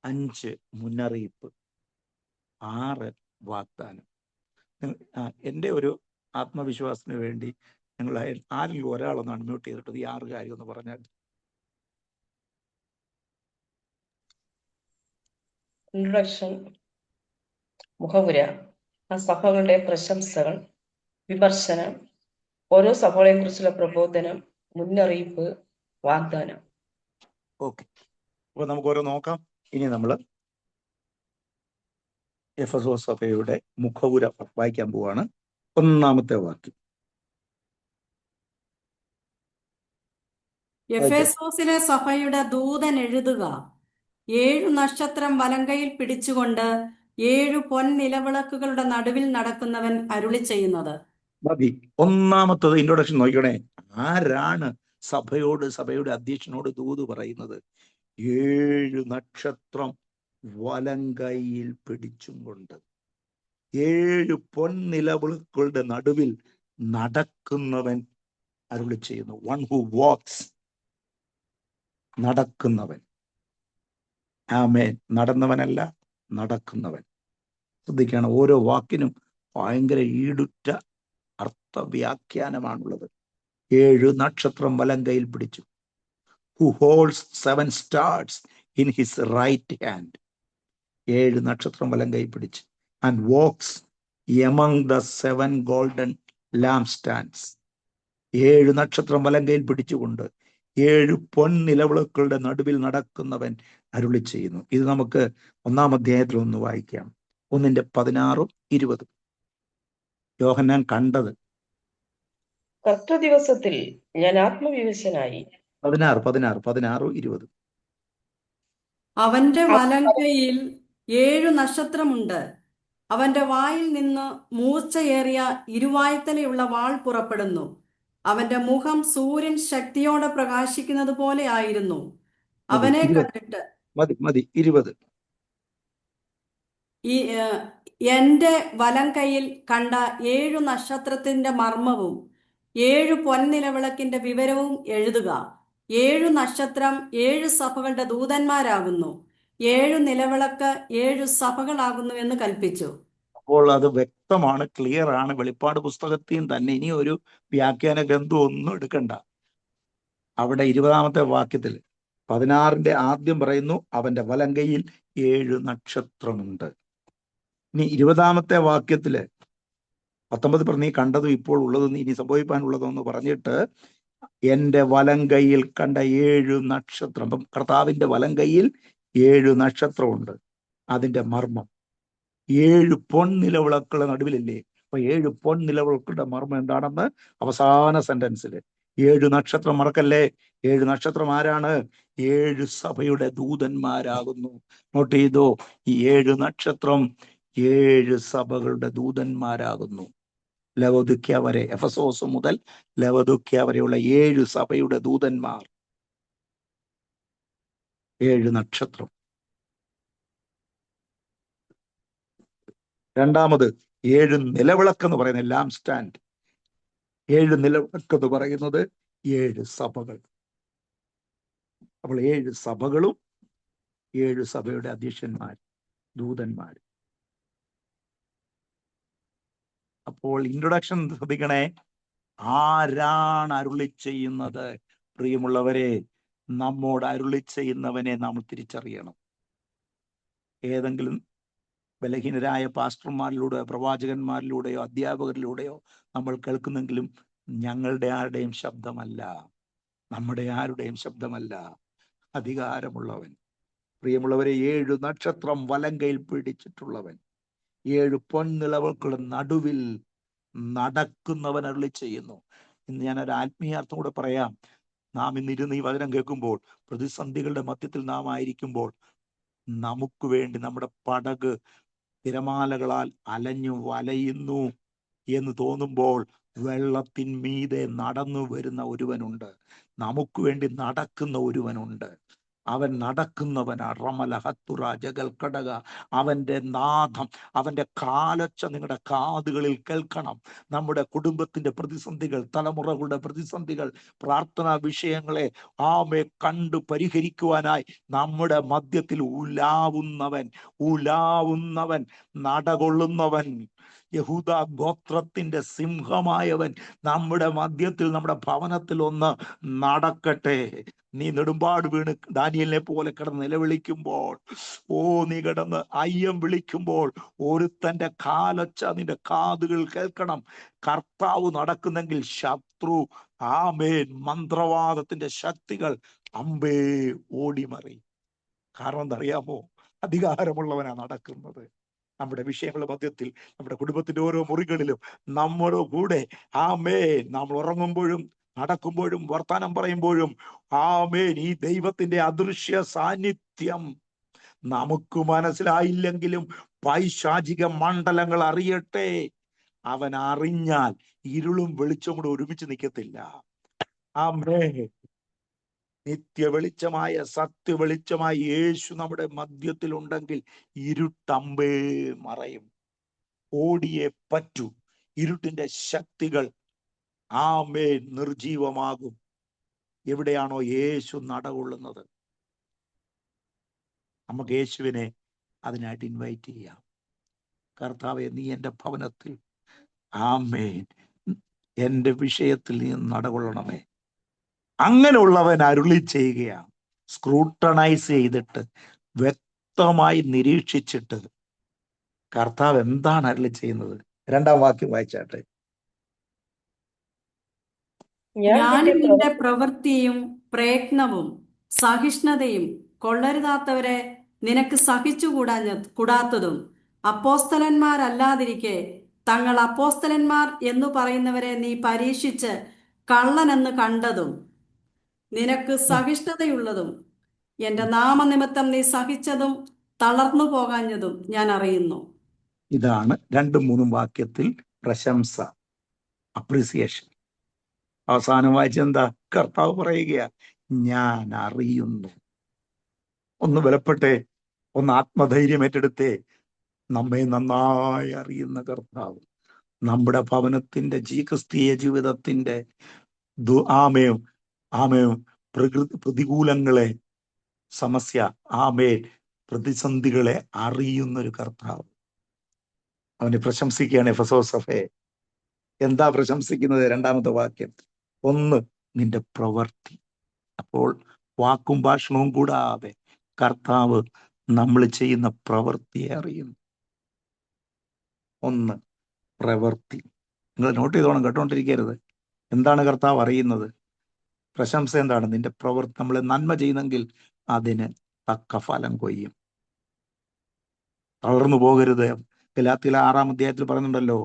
[SPEAKER 1] 5, മുന്നറിയിപ്പ്. 6, വാഗ്ദാനം. എൻ്റെ ഒരു ആത്മവിശ്വാസത്തിന് വേണ്ടി നിങ്ങൾ ആരെങ്കിലും ഒരാളൊന്ന് അൺമ്യൂട്ട് ചെയ്തിട്ട് ഈ 6 കാര്യം ഒന്ന് പറഞ്ഞാൽ.
[SPEAKER 2] ഇൻട്രൊഡക്ഷൻ, മുഖവുര, ആ സഭകളുടെ പ്രശംസകൾ, വിമർശനം, ഓരോ സഭകളെ കുറിച്ചുള്ള പ്രബോധനം, മുന്നറിയിപ്പ്, വാഗ്ദാനം.
[SPEAKER 1] ഓക്കെ, അപ്പൊ നമുക്ക് ഓരോ നോക്കാം. ഇനി നമ്മൾ എഫെസോസ് സഭയുടെ മുഖവുര വായിക്കാൻ പോവാണ്. 1-ാമത്തെ വാക്യം.
[SPEAKER 3] എഫെസോസിലെ സഭയുടെ ദൂതൻ എഴുതുക, 7 നക്ഷത്രം വലങ്കയിൽ പിടിച്ചുകൊണ്ട് 7 പൊൻനിലവിളക്കുകളുടെ നടുവിൽ നടക്കുന്നവൻ അരുളി ചെയ്യുന്നത്.
[SPEAKER 1] മതി. ഒന്നാമത്തത് ഇൻട്രൊഡക്ഷൻ നോക്കണേ. ആരാണ് സഭയുടെ അധ്യക്ഷനോട് ദൂത് പറയുന്നത്? 7 നക്ഷത്രം വലങ്കയിൽ പിടിച്ചും കൊണ്ട് 7 പൊൻനിലവിളക്കുകളുടെ നടുവിൽ നടക്കുന്നവൻ അരുളി ചെയ്യുന്നു. വൺ ഹു വാക്സ്, നടക്കുന്നവൻ. ആമേൻ. നടന്നവനല്ല, നടക്കുന്നവൻ. ശ്രദ്ധിക്കണം, ഓരോ വാക്കിനും ഭയങ്കര ഈടുറ്റ അർത്ഥവ്യാഖ്യാനമാണുള്ളത്. 7 നക്ഷത്രം വലങ്കയിൽ പിടിച്ചു. Who holds 7 stars in his right hand. 7 നക്ഷത്രം വലങ്കയിൽ പിടിച്ചു. And walks among the 7 golden lampstands. 7 നക്ഷത്രം വലങ്കയിൽ പിടിച്ചുകൊണ്ട് 7 പൊൻനിലവിളക്കുകളുടെ നടുവിൽ നടക്കുന്നവൻ അരുളി ചെയ്യുന്നു. ഇത് നമുക്ക് 1-ാം അധ്യായത്തിൽ ഒന്ന് വായിക്കാം. 1:16-20. യോഹന്നാൻ കണ്ടത്.
[SPEAKER 2] കർത്തൃദിവസത്തിൽ ഞാൻ ആത്മവിവശനായി.
[SPEAKER 1] 16-20.
[SPEAKER 3] അവന്റെ വലങ്കയിൽ 7 നക്ഷത്രമുണ്ട്. അവന്റെ വായിൽ നിന്ന് മൂർച്ചയേറിയ ഇരുവായ്ത്തലയുള്ള വാൾ പുറപ്പെടുന്നു. അവന്റെ മുഖം സൂര്യൻ ശക്തിയോടെ പ്രകാശിക്കുന്നത് പോലെ ആയിരുന്നു. അവനെ കണ്ടിട്ട്
[SPEAKER 1] മതി 20.
[SPEAKER 3] എന്റെ വലം കൈയിൽ കണ്ട 7 നക്ഷത്രത്തിന്റെ മർമ്മവും 7 പൊൻനിലവിളക്കിന്റെ വിവരവും എഴുതുക. 7 നക്ഷത്രം 7 സഭകളുടെ ദൂതന്മാരാകുന്നു. 7 നിലവിളക്ക് 7 സഭകളാകുന്നു എന്ന് കൽപ്പിച്ചു.
[SPEAKER 1] അപ്പോൾ അത് വ്യക്തമാണ്, ക്ലിയർ ആണ്. വെളിപ്പാട് പുസ്തകത്തിൽ തന്നെ ഇനി ഒരു വ്യാഖ്യാന ഗ്രന്ഥം ഒന്നും എടുക്കണ്ട. അവിടെ 20-ാമത്തെ വാക്യത്തിൽ 16-ന്റെ ആദ്യം പറയുന്നു അവന്റെ വലങ്കയിൽ 7 നക്ഷത്രമുണ്ട്. ഇനി 20-ാമത്തെ വാക്യത്തില് 19 പറഞ്ഞ് നീ കണ്ടതും ഇപ്പോൾ ഉള്ളതും ഇനി സംഭവിക്കാനുള്ളതും എന്ന് പറഞ്ഞിട്ട് എന്റെ വലങ്കയിൽ കണ്ട 7 നക്ഷത്രം. അപ്പം കർത്താവിന്റെ വലങ്കയിൽ 7 നക്ഷത്രമുണ്ട്. അതിന്റെ മർമ്മം 7 പൊൻനിലവിളക്കുകളുടെ നടുവിലല്ലേ. അപ്പൊ 7 പൊൻനിലവിളക്കുകളുടെ മർമ്മം എന്താണെന്ന് അവസാന സെന്റൻസിൽ 7 നക്ഷത്രം മറക്കല്ലേ. 7 നക്ഷത്രം ആരാണ്? 7 സഭയുടെ ദൂതന്മാരാകുന്നു. നോട്ട് ചെയ്തോ, ഈ 7 നക്ഷത്രം 7 സഭകളുടെ ദൂതന്മാരാകുന്നു. ലവോദിക്യ വരെ, എഫസോസ് മുതൽ ലവോദിക്യ വരെയുള്ള 7 സഭയുടെ ദൂതന്മാർ. 7 നക്ഷത്രം. രണ്ടാമത് 7 നിലവിളക്കെന്ന് പറയുന്നത് ലാംപ് സ്റ്റാൻഡ്. 7 നിലവിളക്കെന്ന് പറയുന്നത് 7 സഭകൾ. അപ്പോൾ 7 സഭകളും 7 സഭയുടെ അധ്യക്ഷന്മാർ, ദൂതന്മാർ. അപ്പോൾ ഇൻട്രൊഡക്ഷൻ ശ്രദ്ധിക്കണേ. ആരാണ് അരുളി ചെയ്യുന്നത്? പ്രിയമുള്ളവരെ, നമ്മോട് അരുളി ചെയ്യുന്നവനെ നാം തിരിച്ചറിയണം. ഏതെങ്കിലും ബലഹീനരായ പാസ്റ്റർമാരിലൂടെയോ പ്രവാചകന്മാരിലൂടെയോ അധ്യാപകരിലൂടെയോ നമ്മൾ കേൾക്കുന്നെങ്കിലും ഞങ്ങളുടെ ആരുടെയും ശബ്ദമല്ല, നമ്മുടെ ആരുടെയും ശബ്ദമല്ല. അധികാരമുള്ളവൻ, പ്രിയമുള്ളവരെ, 7 നക്ഷത്രം വലങ്കയിൽ പിടിച്ചിട്ടുള്ളവൻ, 7 പൊൻനിലവുകളുടെ നടുവിൽ നടക്കുന്നവൻ അരുളി ചെയ്യുന്നു. ഇന്ന് ഞാനൊരു ആത്മീയാർത്ഥം കൂടെ പറയാം. നാം ഇന്നിരുന്ന് ഈ വചനം കേൾക്കുമ്പോൾ, പ്രതിസന്ധികളുടെ മധ്യത്തിൽ നാം ആയിരിക്കുമ്പോൾ, നമുക്ക് വേണ്ടി നമ്മുടെ പടക് തിരമാലകളാൽ അലഞ്ഞു വലയുന്നു എന്ന് തോന്നുമ്പോൾ വെള്ളത്തിന്മീതെ നടന്നു വരുന്ന ഒരുവനുണ്ട്. നമുക്ക് വേണ്ടി നടക്കുന്ന ഒരുവനുണ്ട്. അവൻ നടക്കുന്നവനാ. റമല ഹത്തുറ ജഗൽ കടക. അവന്റെ നാദം, അവന്റെ കാലൊച്ച നിങ്ങളുടെ കാതുകളിൽ കേൾക്കണം. നമ്മുടെ കുടുംബത്തിന്റെ പ്രതിസന്ധികൾ, തലമുറകളുടെ പ്രതിസന്ധികൾ, പ്രാർത്ഥനാ വിഷയങ്ങളെ കണ്ടു പരിഹരിക്കുവാനായി നമ്മുടെ മധ്യത്തിൽ ഉലാവുന്നവൻ, നടകൊള്ളുന്നവൻ, യഹൂദ ഗോത്രത്തിന്റെ സിംഹമായവൻ നമ്മുടെ മധ്യത്തിൽ, നമ്മുടെ ഭവനത്തിൽ ഒന്ന് നടക്കട്ടെ. നീ നെടുമ്പാട് വീണ് ദാനിയേലിനെ പോലെ കിടന്ന് നിലവിളിക്കുമ്പോൾ, നീ കിടന്ന് അയ്യം വിളിക്കുമ്പോൾ, ഒരുത്തന്റെ കാലൊച്ച നിന്റെ കാതുകൾ കേൾക്കണം. കർത്താവ് നടക്കുന്നെങ്കിൽ ശത്രു മന്ത്രവാദത്തിന്റെ ശക്തികൾ ഓടിമറി. കാരണം എന്തറിയാമോ? അധികാരമുള്ളവനാ നടക്കുന്നത്. നമ്മുടെ വിഷയങ്ങളുടെ മധ്യത്തിൽ, നമ്മുടെ കുടുംബത്തിന്റെ ഓരോ മുറികളിലും നമ്മുടെ കൂടെ നമ്മൾ ഉറങ്ങുമ്പോഴും നടക്കുമ്പോഴും വർത്താനം പറയുമ്പോഴും ഈ ദൈവത്തിന്റെ അദൃശ്യ സാന്നിധ്യം നമുക്ക് മനസ്സിലായില്ലെങ്കിലും പൈശാചിക മണ്ഡലങ്ങൾ അറിയട്ടെ. അവൻ അറിഞ്ഞാൽ ഇരുളും വെളിച്ചവും കൂടെ ഒരുമിച്ച് നിൽക്കത്തില്ല. ആമേ. നിത്യ വെളിച്ചമായ സത്യ വെളിച്ചമായ യേശു നമ്മുടെ മധ്യത്തിലുണ്ടെങ്കിൽ ഇരുട്ടമ്പേ മറയും, ഓടിയേ പറ്റൂ. ഇരുട്ടിന്റെ ശക്തികൾ ആമേ നിർജീവമാകും. എവിടെയാണോ യേശു നടകൊള്ളുന്നത്, നമുക്ക് യേശുവിനെ അതിനായിട്ട് ഇൻവൈറ്റ് ചെയ്യാം. കർത്താവെ, നീ എൻ്റെ ഭവനത്തിൽ ആമേൻ എൻ്റെ വിഷയത്തിൽ നീ നടകൊള്ളണമേ. അങ്ങനെയുള്ളവൻ അരുളി ചെയ്യുകയാണ്. സ്ക്രൂട്ടണൈസ് ചെയ്തിട്ട് വ്യക്തമായി നിരീക്ഷിച്ചിട്ട് കർത്താവ് എന്താണ് അരുളി ചെയ്യുന്നത്? 2-ാം വാക്യം വായിച്ചാട്ടെ.
[SPEAKER 3] ഞാൻ നിന്റെ പ്രവൃത്തിയും പ്രയത്നവും സഹിഷ്ണുതയും കൊള്ളരുതാത്തവരെ നിനക്ക് കൂടാത്തതും അപ്പോസ്തലന്മാരല്ലാതിരിക്കെ തങ്ങൾ അപ്പോസ്തലന്മാർ എന്നു പറയുന്നവരെ നീ പരീക്ഷിച്ച് കള്ളനെന്ന് കണ്ടതും നിനക്ക് സഹിഷ്ണുതയുള്ളതും എന്റെ നാമനിമിത്തം നീ സഹിച്ചതും തളർന്നു പോകാഞ്ഞതും ഞാൻ അറിയുന്നു.
[SPEAKER 1] ഇതാണ് 2-3 വാക്യത്തിൽ പ്രശംസ, അപ്രീസിയേഷൻ. അവസാനം വായിച്ചെന്താ? കർത്താവ് പറയുക, ഞാൻ അറിയുന്നു. ഒന്ന് ബലപ്പെട്ടെ, ഒന്ന് ആത്മധൈര്യം ഏറ്റെടുത്തേ. നമ്മെ നന്നായി അറിയുന്ന കർത്താവ് നമ്മുടെ ഭവനത്തിന്റെ ക്രിസ്തീയ ജീവിതത്തിന്റെ ആമയും പ്രതികൂലങ്ങളെ, സമസ്യ, പ്രതിസന്ധികളെ അറിയുന്നൊരു കർത്താവ്. അവനെ പ്രശംസിക്കുകയാണ് എഫെസോസഭയെ. എന്താ പ്രശംസിക്കുന്നത്? 2-ാമത്തെ വാക്യം. 1, നിന്റെ പ്രവൃത്തി. അപ്പോൾ വാക്കും ഭാഷണവും കൂടാതെ കർത്താവ് നമ്മൾ ചെയ്യുന്ന പ്രവൃത്തിയെ അറിയുന്നു. 1 പ്രവൃത്തി. നിങ്ങൾ നോട്ട് ചെയ്തോണം, കേട്ടോണ്ടിരിക്കരുത്. എന്താണ് കർത്താവ് അറിയുന്നത്? പ്രശംസ എന്താണ്? നിന്റെ പ്രവൃത്തി. നമ്മൾ നന്മ ചെയ്യുന്നെങ്കിൽ അതിന് തക്ക ഫലം കൊയ്യും. തളർന്നു പോകരുത്. ഗലാത്യയിലെ 6-ാം അധ്യായത്തിൽ പറയുന്നുണ്ടല്ലോ,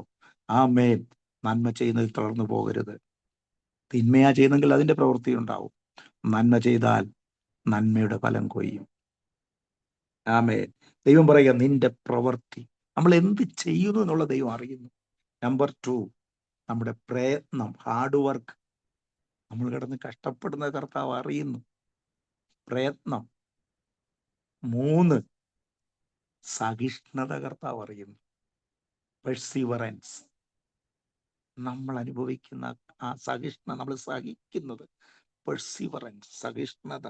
[SPEAKER 1] ആമേൻ, നന്മ ചെയ്യുന്നതിൽ തളർന്നു പോകരുത്. തിന്മയാ ചെയ്യുന്നെങ്കിൽ അതിന്റെ പ്രവൃത്തി ഉണ്ടാവും. നന്മ ചെയ്താൽ നന്മയുടെ ഫലം കൊയ്യും. ആമേൻ. ദൈവം പറയുക, നിന്റെ പ്രവൃത്തി. നമ്മൾ എന്ത് ചെയ്യുന്നു എന്നുള്ള ദൈവം അറിയുന്നു. നമ്പർ 2, നമ്മുടെ പ്രയത്നം, ഹാർഡ് വർക്ക്. നമ്മൾ കിടന്ന് കഷ്ടപ്പെടുന്ന കർത്താവ് അറിയുന്നു. പ്രയത്നം. 3, സഹിഷ്ണുത കർത്താവ് അറിയുന്നു. പെർസിവറൻസ്. നമ്മൾ അനുഭവിക്കുന്ന ആ സഹിഷ്ണുത, നമ്മൾ സഹിക്കുന്നത്, പെർസിവറൻസ്, സഹിഷ്ണുത.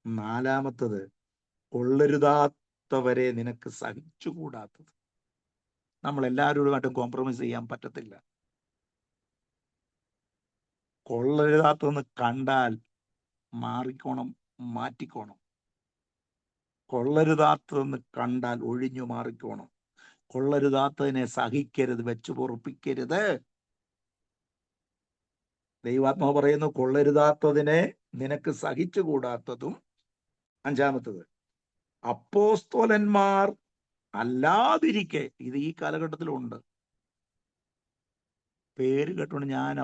[SPEAKER 1] 4-മത്തത്, കൊള്ളരുതാത്തവരെ നിനക്ക് സഹിച്ചുകൂടാത്തത്. നമ്മൾ എല്ലാവരോടുമായിട്ടും കോംപ്രമൈസ് ചെയ്യാൻ പറ്റത്തില്ല. കൊള്ളരുതാത്തതെന്ന് കണ്ടാൽ മാറിക്കോണം, മാറ്റിക്കോണം. കൊള്ളരുതാത്തതെന്ന് കണ്ടാൽ ഒഴിഞ്ഞു മാറിക്കോണം. കൊള്ളരുതാത്തതിനെ സഹിക്കരുത്, വെച്ചു പൊറുപ്പിക്കരുത്. ദൈവാത്മാവ് പറയുന്നു, കൊള്ളരുതാത്തതിനെ നിനക്ക് സഹിച്ചുകൂടാത്തതും. 5-മത്തത്, അപ്പോസ്തലന്മാർ അല്ലാതിരിക്കെ. ഇത് ഈ കാലഘട്ടത്തിലുണ്ട്. പേര് കേട്ടോണ്ട് ഞാൻ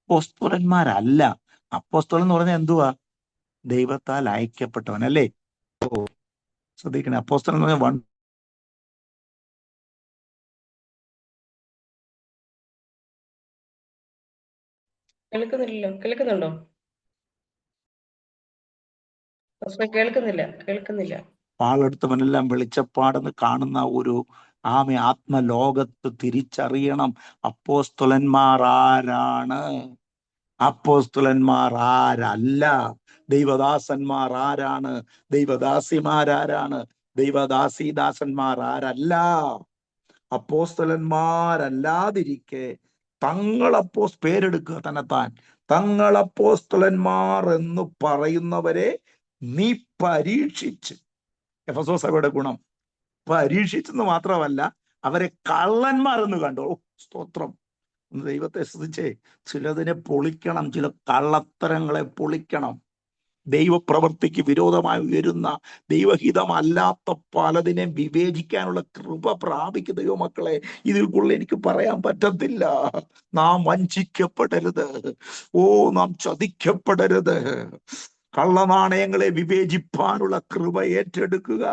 [SPEAKER 1] അപ്പോസ്തലന്മാരല്ല. അപ്പോസ്തലൻ എന്ന് പറഞ്ഞാൽ എന്തുവാ? ദൈവത്താൽ അയക്കപ്പെട്ടവൻ, അല്ലേ? ഓ, ശ്രദ്ധിക്കണേ. അപ്പോസ്തലൻ എന്ന് പറഞ്ഞാൽ
[SPEAKER 2] കേൾക്കുന്നില്ലല്ലോ. കേൾക്കുന്നുണ്ടോ? കേൾക്കുന്നില്ല.
[SPEAKER 1] പാളെടുത്തവനെല്ലാം വെളിച്ചപ്പാടെന്ന് കാണുന്ന ഒരു ആത്മലോകത്ത് തിരിച്ചറിയണം. അപ്പോസ്തലന്മാർ ആരാണ്? അപ്പോസ്തലന്മാർ ആരല്ല? ദൈവദാസന്മാർ ആരാണ്? ദൈവദാസിമാരാരാണ്? ദൈവദാസീദാസന്മാർ ആരല്ല? അപ്പോസ്തലന്മാരല്ലാതിരിക്കെ പേരെടുക്കുക തന്നെത്താൻ. തങ്ങളപ്പോസ്തലന്മാർ എന്ന് പറയുന്നവരെ നീ പരീക്ഷിച്ച്. എഫെസോസ് സഭയുടെ ഗുണം പരീക്ഷിച്ചെന്ന് മാത്രമല്ല, അവരെ കള്ളന്മാരെന്ന് കണ്ടോ. സ്തോത്രം. ദൈവത്തെ സ്തുതിച്ചേ. ചിലതിനെ പൊളിക്കണം, ചില കള്ളത്തരങ്ങളെ പൊളിക്കണം. ദൈവപ്രവൃത്തിക്ക് വിരോധമായി ഉയരുന്ന ദൈവഹിതമല്ലാത്ത പലതിനെ വിവേചിക്കാനുള്ള കൃപ പ്രാപിക്കുന്ന ദൈവമക്കളെ, ഇതിൽ കൂടുതൽ എനിക്ക് പറയാൻ പറ്റത്തില്ല. നാം വഞ്ചിക്കപ്പെടരുത്. നാം ചതിക്കപ്പെടരുത്. കള്ളനാണയങ്ങളെ വിവേചിപ്പാനുള്ള കൃപ ഏറ്റെടുക്കുക.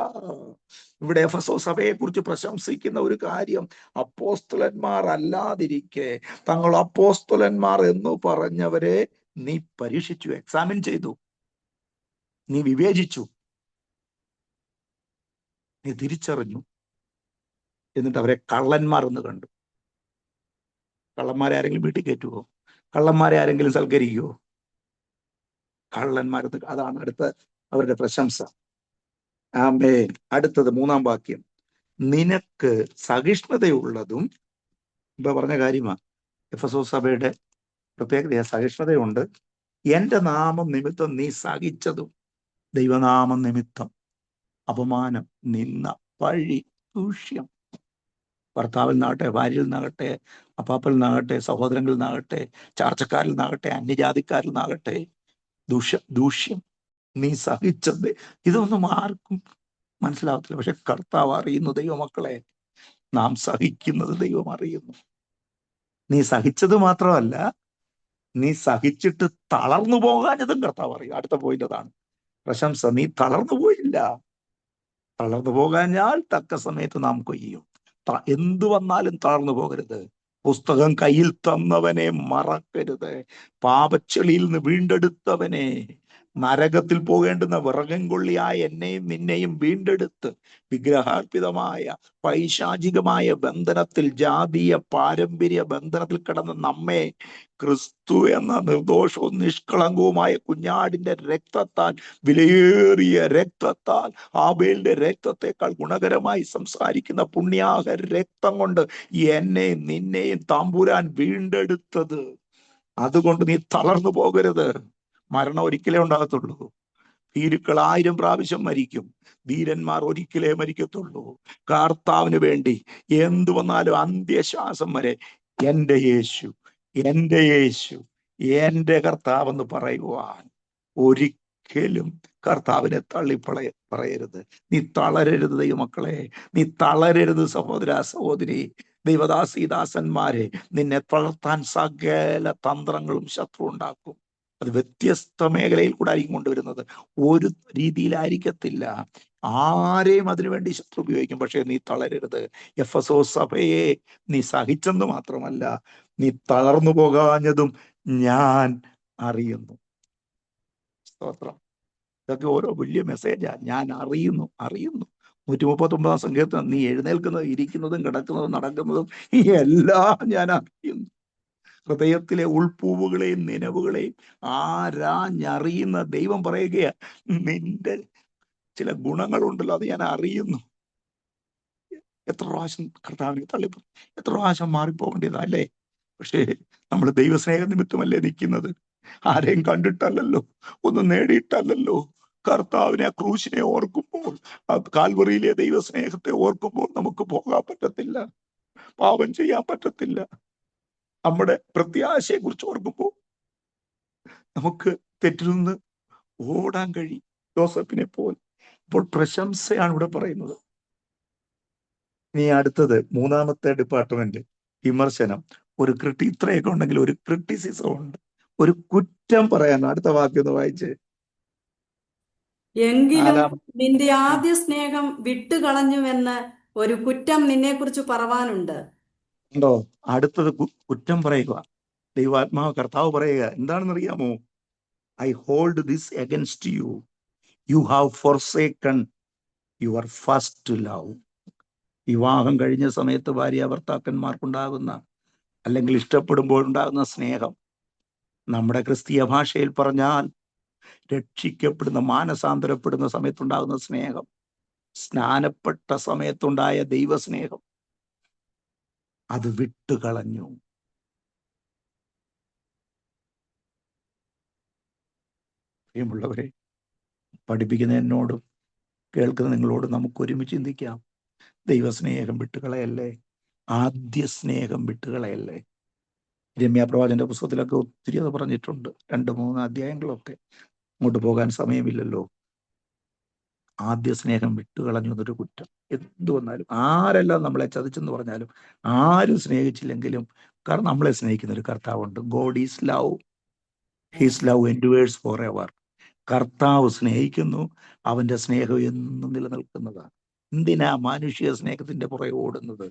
[SPEAKER 1] ഇവിടെ എഫെസോസ് സഭയെ കുറിച്ച് പ്രശംസിക്കുന്ന ഒരു കാര്യം, അപ്പോസ്തലന്മാർ അല്ലാതിരിക്കെ തങ്ങൾ അപ്പോസ്തലന്മാർ എന്ന് പറഞ്ഞവരെ നീ പരീക്ഷിച്ചു, എക്സാമിൻ ചെയ്തു, നീ വിവേചിച്ചു, നീ തിരിച്ചറിഞ്ഞു, എന്നിട്ട് അവരെ കള്ളന്മാർ എന്ന് കണ്ടു. കള്ളന്മാരെ ആരെങ്കിലും വീട്ടിൽ കയറ്റുവോ? കള്ളന്മാരെ ആരെങ്കിലും സൽക്കരിക്കുവോ? കള്ളന്മാരെന്ന്, അതാണ് അടുത്ത അവരുടെ പ്രശംസ. ആമേൻ. അടുത്തത് 3-ാം വാക്യം, നിനക്ക് സഹിഷ്ണുതയുള്ളതും, ഇപ്പൊ പറഞ്ഞ കാര്യമാണ്. എഫെസോസ് സഭയുടെ പ്രത്യേകത സഹിഷ്ണുതയുണ്ട്. എന്റെ നാമം നിമിത്തം നീ സഹിച്ചതും, ദൈവനാമം നിമിത്തം അപമാനം, നിന്ന, പഴി, ദൂഷ്യം, ഭർത്താവിൽ നിന്നാകട്ടെ, ഭാര്യയിൽ നിന്നാകട്ടെ, അപ്പാപ്പൽ നിന്നാകട്ടെ, സഹോദരങ്ങളിൽ നിന്നാകട്ടെ, ചാർച്ചക്കാരിൽ നിന്നാകട്ടെ, അന്യജാതിക്കാരിൽ നിന്നാകട്ടെ, ദൂഷ്യം നീ സഹിച്ചത്. ഇതൊന്നും ആർക്കും മനസ്സിലാവത്തില്ല. പക്ഷെ കർത്താവ് അറിയുന്നു. ദൈവമക്കളെ, നാം സഹിക്കുന്നത് ദൈവം അറിയുന്നു. നീ സഹിച്ചത് മാത്രമല്ല, നീ സഹിച്ചിട്ട് തളർന്നു പോകാഞ്ഞതും കർത്താവ് അറിയും. അടുത്ത പോയിന്റ് അതാണ് പ്രശംസ. നീ തളർന്നു പോയില്ല. തളർന്നു പോകാഞ്ഞാൽ തക്ക സമയത്ത് നാം കൊയ്യും. എന്തു വന്നാലും തളർന്നു പോകരുത്. പുസ്തകം കയ്യിൽ തന്നവനെ മറക്കരുത്. പാപച്ചെളിയിൽ നിന്ന് വീണ്ടെടുത്തവനെ, നരകത്തിൽ പോകേണ്ടുന്ന വിറകം കൊള്ളിയായ എന്നെയും നിന്നെയും വീണ്ടെടുത്ത് വിഗ്രഹാർപ്പിതമായ പൈശാചികമായ ബന്ധനത്തിൽ, ജാതീയ പാരമ്പര്യ ബന്ധനത്തിൽ കിടന്ന് നമ്മെ ക്രിസ്തു എന്ന നിർദോഷവും നിഷ്കളങ്കവുമായ കുഞ്ഞാടിന്റെ രക്തത്താൽ, വിലയേറിയ രക്തത്താൽ, ആബേലിന്റെ രക്തത്തെക്കാൾ ഗുണകരമായി സംസാരിക്കുന്ന പുണ്യാഹ രക്തം കൊണ്ട് എന്നെയും നിന്നെയും തമ്പുരാൻ വീണ്ടെടുത്തത്. അതുകൊണ്ട് നീ തളർന്നു പോകരുത്. മരണം ഒരിക്കലേ ഉണ്ടാകത്തുള്ളൂ. ഭീരുക്കൾ 1000 പ്രാവശ്യം മരിക്കും, ധീരന്മാർ ഒരിക്കലേ മരിക്കത്തുള്ളൂ. കർത്താവിന് വേണ്ടി എന്തു വന്നാലും അന്ത്യശ്വാസം വരെ എൻ്റെ യേശു, എൻ്റെ യേശു, എൻ്റെ കർത്താവെന്ന് പറയുവാൻ ഒരിക്കലും കർത്താവിനെ പറയരുത്. നീ തളരരുത് ദൈവമക്കളെ, നീ തളരരുത് സഹോദര സഹോദരി. ദൈവദാസീദാസന്മാരെ, നിന്നെ തളർത്താൻ സകല തന്ത്രങ്ങളും ശത്രു ഉണ്ടാക്കും. അത് വ്യത്യസ്ത മേഖലയിൽ കൂടെ ആയിരിക്കും കൊണ്ടുവരുന്നത്. ഒരു രീതിയിലായിരിക്കത്തില്ല. ആരെയും അതിനുവേണ്ടി ശത്രു ഉപയോഗിക്കും. പക്ഷെ നീ തളരരുത്. എഫെസോസ് സഭയെ നീ സഹിച്ചെന്ന് മാത്രമല്ല, നീ തളർന്നു പോകാഞ്ഞതും ഞാൻ അറിയുന്നു. സ്തോത്രം. ഇതൊക്കെ ഓരോ വലിയ മെസ്സേജാ. ഞാൻ അറിയുന്നു. 139-ാം സങ്കീർത്തനം, നീ എഴുന്നേൽക്കുന്നതും ഇരിക്കുന്നതും കിടക്കുന്നതും നടക്കുന്നതും എല്ലാം ഞാൻ അറിയുന്നു. ഹൃദയത്തിലെ ഉൾപ്പൂവുകളെയും നിലവുകളെയും ആരാഞ്ഞറിയുന്ന ദൈവം പറയുകയാ, നിന്റെ ചില ഗുണങ്ങളുണ്ടല്ലോ, അത് ഞാൻ അറിയുന്നു. എത്ര പ്രാവശ്യം കർത്താവിനെ തള്ളിപ്പോ, എത്ര പ്രാവശ്യം മാറിപ്പോകേണ്ടതാ അല്ലേ? പക്ഷേ നമ്മൾ ദൈവസ്നേഹ നിമിത്തമല്ലേ നിൽക്കുന്നത്. ആരെയും കണ്ടിട്ടല്ലല്ലോ, ഒന്നും നേടിയിട്ടല്ലല്ലോ. കർത്താവിനെ, ആ ക്രൂശിനെ ഓർക്കുമ്പോൾ, ആ കാൽവറിയിലെ ദൈവസ്നേഹത്തെ ഓർക്കുമ്പോൾ നമുക്ക് പോകാൻ പറ്റത്തില്ല, പാപം ചെയ്യാൻ പറ്റത്തില്ല. നമ്മുടെ പ്രത്യാശയെ കുറിച്ച് ഓർക്കുമ്പോൾ നമുക്ക് തെറ്റിൽ നിന്ന് ഓടാൻ കഴിയും, യോസഫിനെ പോലെ. അപ്പോൾ പ്രശംസയാണ് ഇവിടെ പറയുന്നത്. ഇനി അടുത്തത് 3-ാമത്തെ ഡിപ്പാർട്ട്മെന്റ്, വിമർശനം. ഒരു ഇത്രയൊക്കെ ഉണ്ടെങ്കിൽ ഒരു ക്രിറ്റിസിസം ഉണ്ട്, ഒരു കുറ്റം പറയാൻ. അടുത്ത വാക്യം ഒന്ന് വായിച്ച്.
[SPEAKER 3] എങ്കിലും നിന്റെ ആദ്യ സ്നേഹം വിട്ടുകളഞ്ഞുവെന്ന് ഒരു കുറ്റം നിന്നെ കുറിച്ച് പറവാനുണ്ട്.
[SPEAKER 1] ഉണ്ടോ? അടുത്തത് കുറ്റം പറയുക. ദൈവാത്മാവ് കർത്താവ് പറയുക എന്താണെന്നറിയാമോ? I hold this against U, you have forsaken your first love. വിവാഹം കഴിഞ്ഞ സമയത്ത് ഭാര്യ ഭർത്താക്കന്മാർക്കുണ്ടാകുന്ന, അല്ലെങ്കിൽ ഇഷ്ടപ്പെടുമ്പോൾ ഉണ്ടാകുന്ന സ്നേഹം, നമ്മുടെ ക്രിസ്തീയ ഭാഷയിൽ പറഞ്ഞാൽ രക്ഷിക്കപ്പെടുന്ന, മാനസാന്തരപ്പെടുന്ന സമയത്തുണ്ടാകുന്ന സ്നേഹം, സ്നാനപ്പെട്ട സമയത്തുണ്ടായ ദൈവസ്നേഹം, അത് വിട്ടുകളഞ്ഞു. പ്രിയമുള്ളവരെ, പഠിപ്പിക്കുന്ന എന്നോടും കേൾക്കുന്ന നിങ്ങളോടും നമുക്ക് ഒരുമിച്ച് ചിന്തിക്കാം. ദൈവസ്നേഹം വിട്ടുകളയല്ലേ, ആദ്യ സ്നേഹം വിട്ടുകളയല്ലേ. രമ്യ പ്രവാചന്റെ പുസ്തകത്തിലൊക്കെ ഒത്തിരി അത് പറഞ്ഞിട്ടുണ്ട്, 2-3 അധ്യായങ്ങളൊക്കെ. അങ്ങോട്ട് പോകാൻ സമയമില്ലല്ലോ. ആദ്യ സ്നേഹം വിട്ടുകളഞ്ഞു എന്നൊരു കുറ്റം. എന്തു വന്നാലും, ആരെല്ലാം നമ്മളെ ചതിച്ചെന്ന് പറഞ്ഞാലും, ആരും സ്നേഹിച്ചില്ലെങ്കിലും, കാരണം നമ്മളെ സ്നേഹിക്കുന്ന ഒരു കർത്താവുണ്ട്. God is love, his love endures forever. കർത്താവ് സ്നേഹിക്കുന്നു, അവന്റെ സ്നേഹം എന്നും നിലനിൽക്കുന്നതാണ്. എന്തിനാ മനുഷ്യ സ്നേഹത്തിന്റെ പുറകെ ഓടുന്നത്?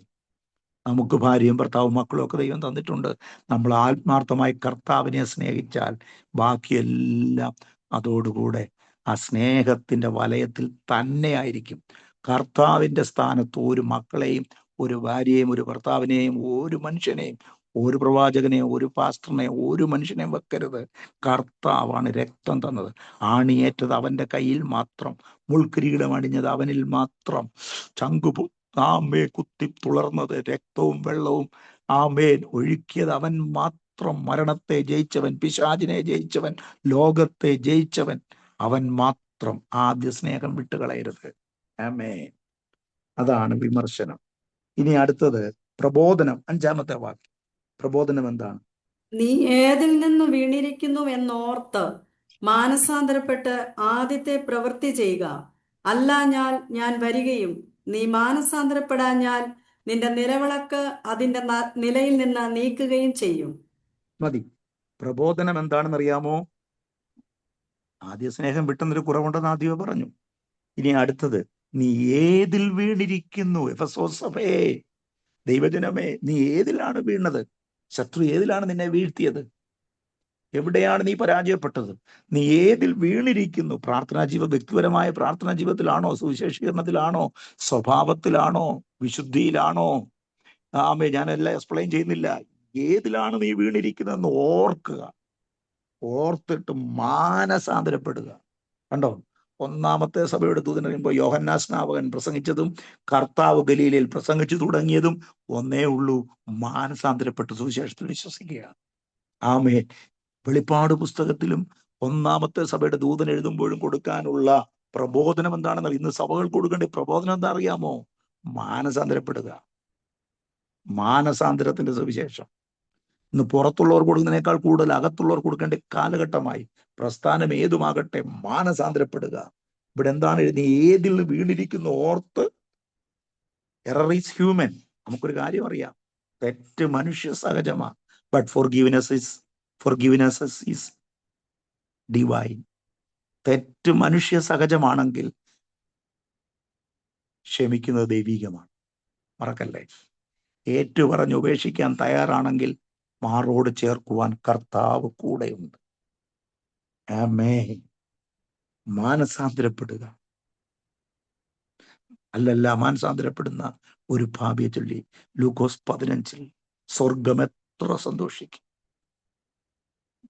[SPEAKER 1] നമുക്ക് ഭാര്യയും ഭർത്താവും മക്കളും ഒക്കെ ദൈവം തന്നിട്ടുണ്ട്. നമ്മൾ ആത്മാർത്ഥമായി കർത്താവിനെ സ്നേഹിച്ചാൽ ബാക്കിയെല്ലാം അതോടുകൂടെ ആ സ്നേഹത്തിന്റെ വലയത്തിൽ തന്നെ ആയിരിക്കും. കർത്താവിന്റെ സ്ഥാനത്ത് ഒരു മക്കളെയും, ഒരു ഭാര്യയെയും, ഒരു ഭർത്താവിനെയും, ഒരു മനുഷ്യനെയും, ഒരു പ്രവാചകനെയും, ഒരു പാസ്റ്ററിനെയും, ഒരു മനുഷ്യനെയും വെക്കരുത്. കർത്താവാണ് രക്തം തന്നത്. ആണിയേറ്റത് അവന്റെ കയ്യിൽ മാത്രം, മുൾക്കിരീടം അണിഞ്ഞത് അവനിൽ മാത്രം, ചങ്കുപു ആമേ കുത്തി തുളർന്നത് രക്തവും വെള്ളവും ആമേൻ ഒഴുക്കിയത് അവൻ മാത്രം. മരണത്തെ ജയിച്ചവൻ, പിശാചിനെ ജയിച്ചവൻ, ലോകത്തെ ജയിച്ചവൻ അവൻ മാത്രം. ആദ്യ സ്നേഹം വിട്ടുകളയരുത്. ആമേൻ. അതാണ് വിമർശനം. ഇനി അടുത്തത് പ്രബോധനം, 5-ാമത്തെ വാക്യം. പ്രബോധനം എന്താണ്?
[SPEAKER 3] നീ ഏതിൽ നിന്ന് വീണിരിക്കുന്നു എന്നോർത്ത് മാനസാന്തരപ്പെട്ട് ആദ്യത്തെ പ്രവൃത്തി ചെയ്യുക. അല്ലാഞ്ഞാൽ ഞാൻ വരികയും നീ മാനസാന്തരപ്പെടാഞ്ഞാൽ നിന്റെ നിലവിളക്ക് അതിന്റെ നിലയിൽ നിന്ന് നീക്കുകയും ചെയ്യും.
[SPEAKER 1] മതി. പ്രബോധനം എന്താണെന്ന് അറിയാമോ? ആദ്യ സ്നേഹം വിട്ടുന്നൊരു കുറവുണ്ടെന്ന് ആദ്യമേ പറഞ്ഞു. ഇനി അടുത്തത്, നീ ഏതിൽ വീണിരിക്കുന്നു? എഫെസോസ് സഭയെ, ദൈവജനമേ, നീ ഏതിലാണ് വീണത്? ശത്രു ഏതിലാണ് നിന്നെ വീഴ്ത്തിയത്? എവിടെയാണ് നീ പരാജയപ്പെട്ടത്? നീ ഏതിൽ വീണിരിക്കുന്നു? പ്രാർത്ഥനാ ജീവിതം, വ്യക്തിപരമായ പ്രാർത്ഥനാ ജീവിതത്തിലാണോ? സുവിശേഷീകരണത്തിലാണോ? സ്വഭാവത്തിലാണോ? വിശുദ്ധിയിലാണോ? ആമേ, ഞാനെല്ലാം എക്സ്പ്ലെയിൻ ചെയ്യുന്നില്ല. ഏതിലാണ് നീ വീണിരിക്കുന്നതെന്ന് ഓർക്കുക. ഓർത്തിട്ട് മാനസാന്തരപ്പെടുക. കണ്ടോ, 1-ാമത്തെ സഭയുടെ ദൂതൻ പറയുമ്പോൾ യോഹന്നാ സ്നാപകൻ പ്രസംഗിച്ചതും കർത്താവ് ഗലീലയിൽ പ്രസംഗിച്ചു തുടങ്ങിയതും ഒന്നേ ഉള്ളൂ: മാനസാന്തരപ്പെട്ട് സുവിശേഷത്തിൽ വിശ്വസിക്കുക. ആമേൻ. വെളിപ്പാട് പുസ്തകത്തിലും 1-ാമത്തെ സഭയുടെ ദൂതൻ എഴുതുമ്പോഴും കൊടുക്കാനുള്ള പ്രബോധനം എന്താണെന്ന് ഇന്ന് സഭകൾ കൊടുക്കേണ്ട പ്രബോധനം എന്താ അറിയാമോ? മാനസാന്തരപ്പെടുക. മാനസാന്തരത്തിന്റെ സുവിശേഷം ഇന്ന് പുറത്തുള്ളവർ കൊടുക്കുന്നതിനേക്കാൾ കൂടുതൽ അകത്തുള്ളവർ കൊടുക്കേണ്ട കാലഘട്ടമായി. പ്രസ്ഥാനം ഏതുമാകട്ടെ, മാനസാന്തരപ്പെടുക. ഇവിടെ എന്താണ് എഴുതി? ഏതിൽ വീണിരിക്കുന്നു ഓർത്ത്. Error is human. നമുക്കൊരു കാര്യം അറിയാം, തെറ്റ് മനുഷ്യ സഹജമാ. But forgiveness is divine. തെറ്റ് മനുഷ്യ സഹജമാണെങ്കിൽ ക്ഷമിക്കുന്നത് ദൈവികമാണ്. മറക്കല്ലേ. ഏറ്റുപറഞ്ഞ് ഉപേക്ഷിക്കാൻ തയ്യാറാണെങ്കിൽ മാറോട് ചേർക്കുവാൻ കർത്താവ് കൂടെയുണ്ട്. ആമേൻ. മാനസാന്തരപ്പെടുക. അല്ലല്ല, മാനസാന്തരപ്പെടുന്ന ഒരു ഭാവിയെ ചൊല്ലി ലൂക്കോസ് 15 സ്വർഗം എത്ര സന്തോഷിക്കും.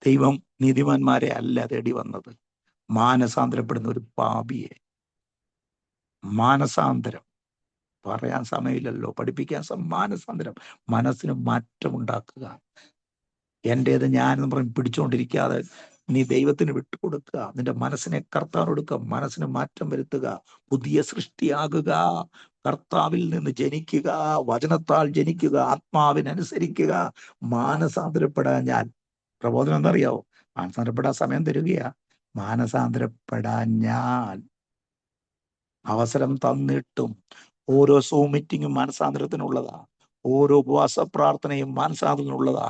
[SPEAKER 1] ദൈവം നീതിമാന്മാരെ അല്ല തേടി വന്നത്, മാനസാന്തരപ്പെടുന്ന ഒരു പാപിയെ. മാനസാന്തരം പറയാൻ സമയമില്ലല്ലോ, പഠിപ്പിക്കാൻ മാനസാന്തരം, മനസ്സിന് മാറ്റമുണ്ടാക്കുക. എൻ്റേത് ഞാനെന്ന് പറഞ്ഞ് പിടിച്ചുകൊണ്ടിരിക്കാതെ നീ ദൈവത്തിന് വിട്ടുകൊടുക്കുക. നിന്റെ മനസ്സിനെ കർത്താവിനൊടുക്കുക. മനസ്സിന് മാറ്റം വരുത്തുക. പുതിയ സൃഷ്ടിയാകുക. കർത്താവിൽ നിന്ന് ജനിക്കുക. വചനത്താൽ ജനിക്കുക. ആത്മാവിനനുസരിക്കുക. മാനസാന്തരപ്പെടാൻ ഞാൻ പ്രബോധനം എന്തറിയാവോ? മാനസാന്തരപ്പെടാൻ സമയം തരികയാ. മാനസാന്തരപ്പെടാൻ ഞാൻ അവസരം തന്നിട്ടും ഓരോ സൂം മീറ്റിങ്ങും മാനസാന്തരത്തിനുള്ളതാ. ഓരോ ഉപവാസ പ്രാർത്ഥനയും മാനസാന്തരത്തിനുള്ളതാ.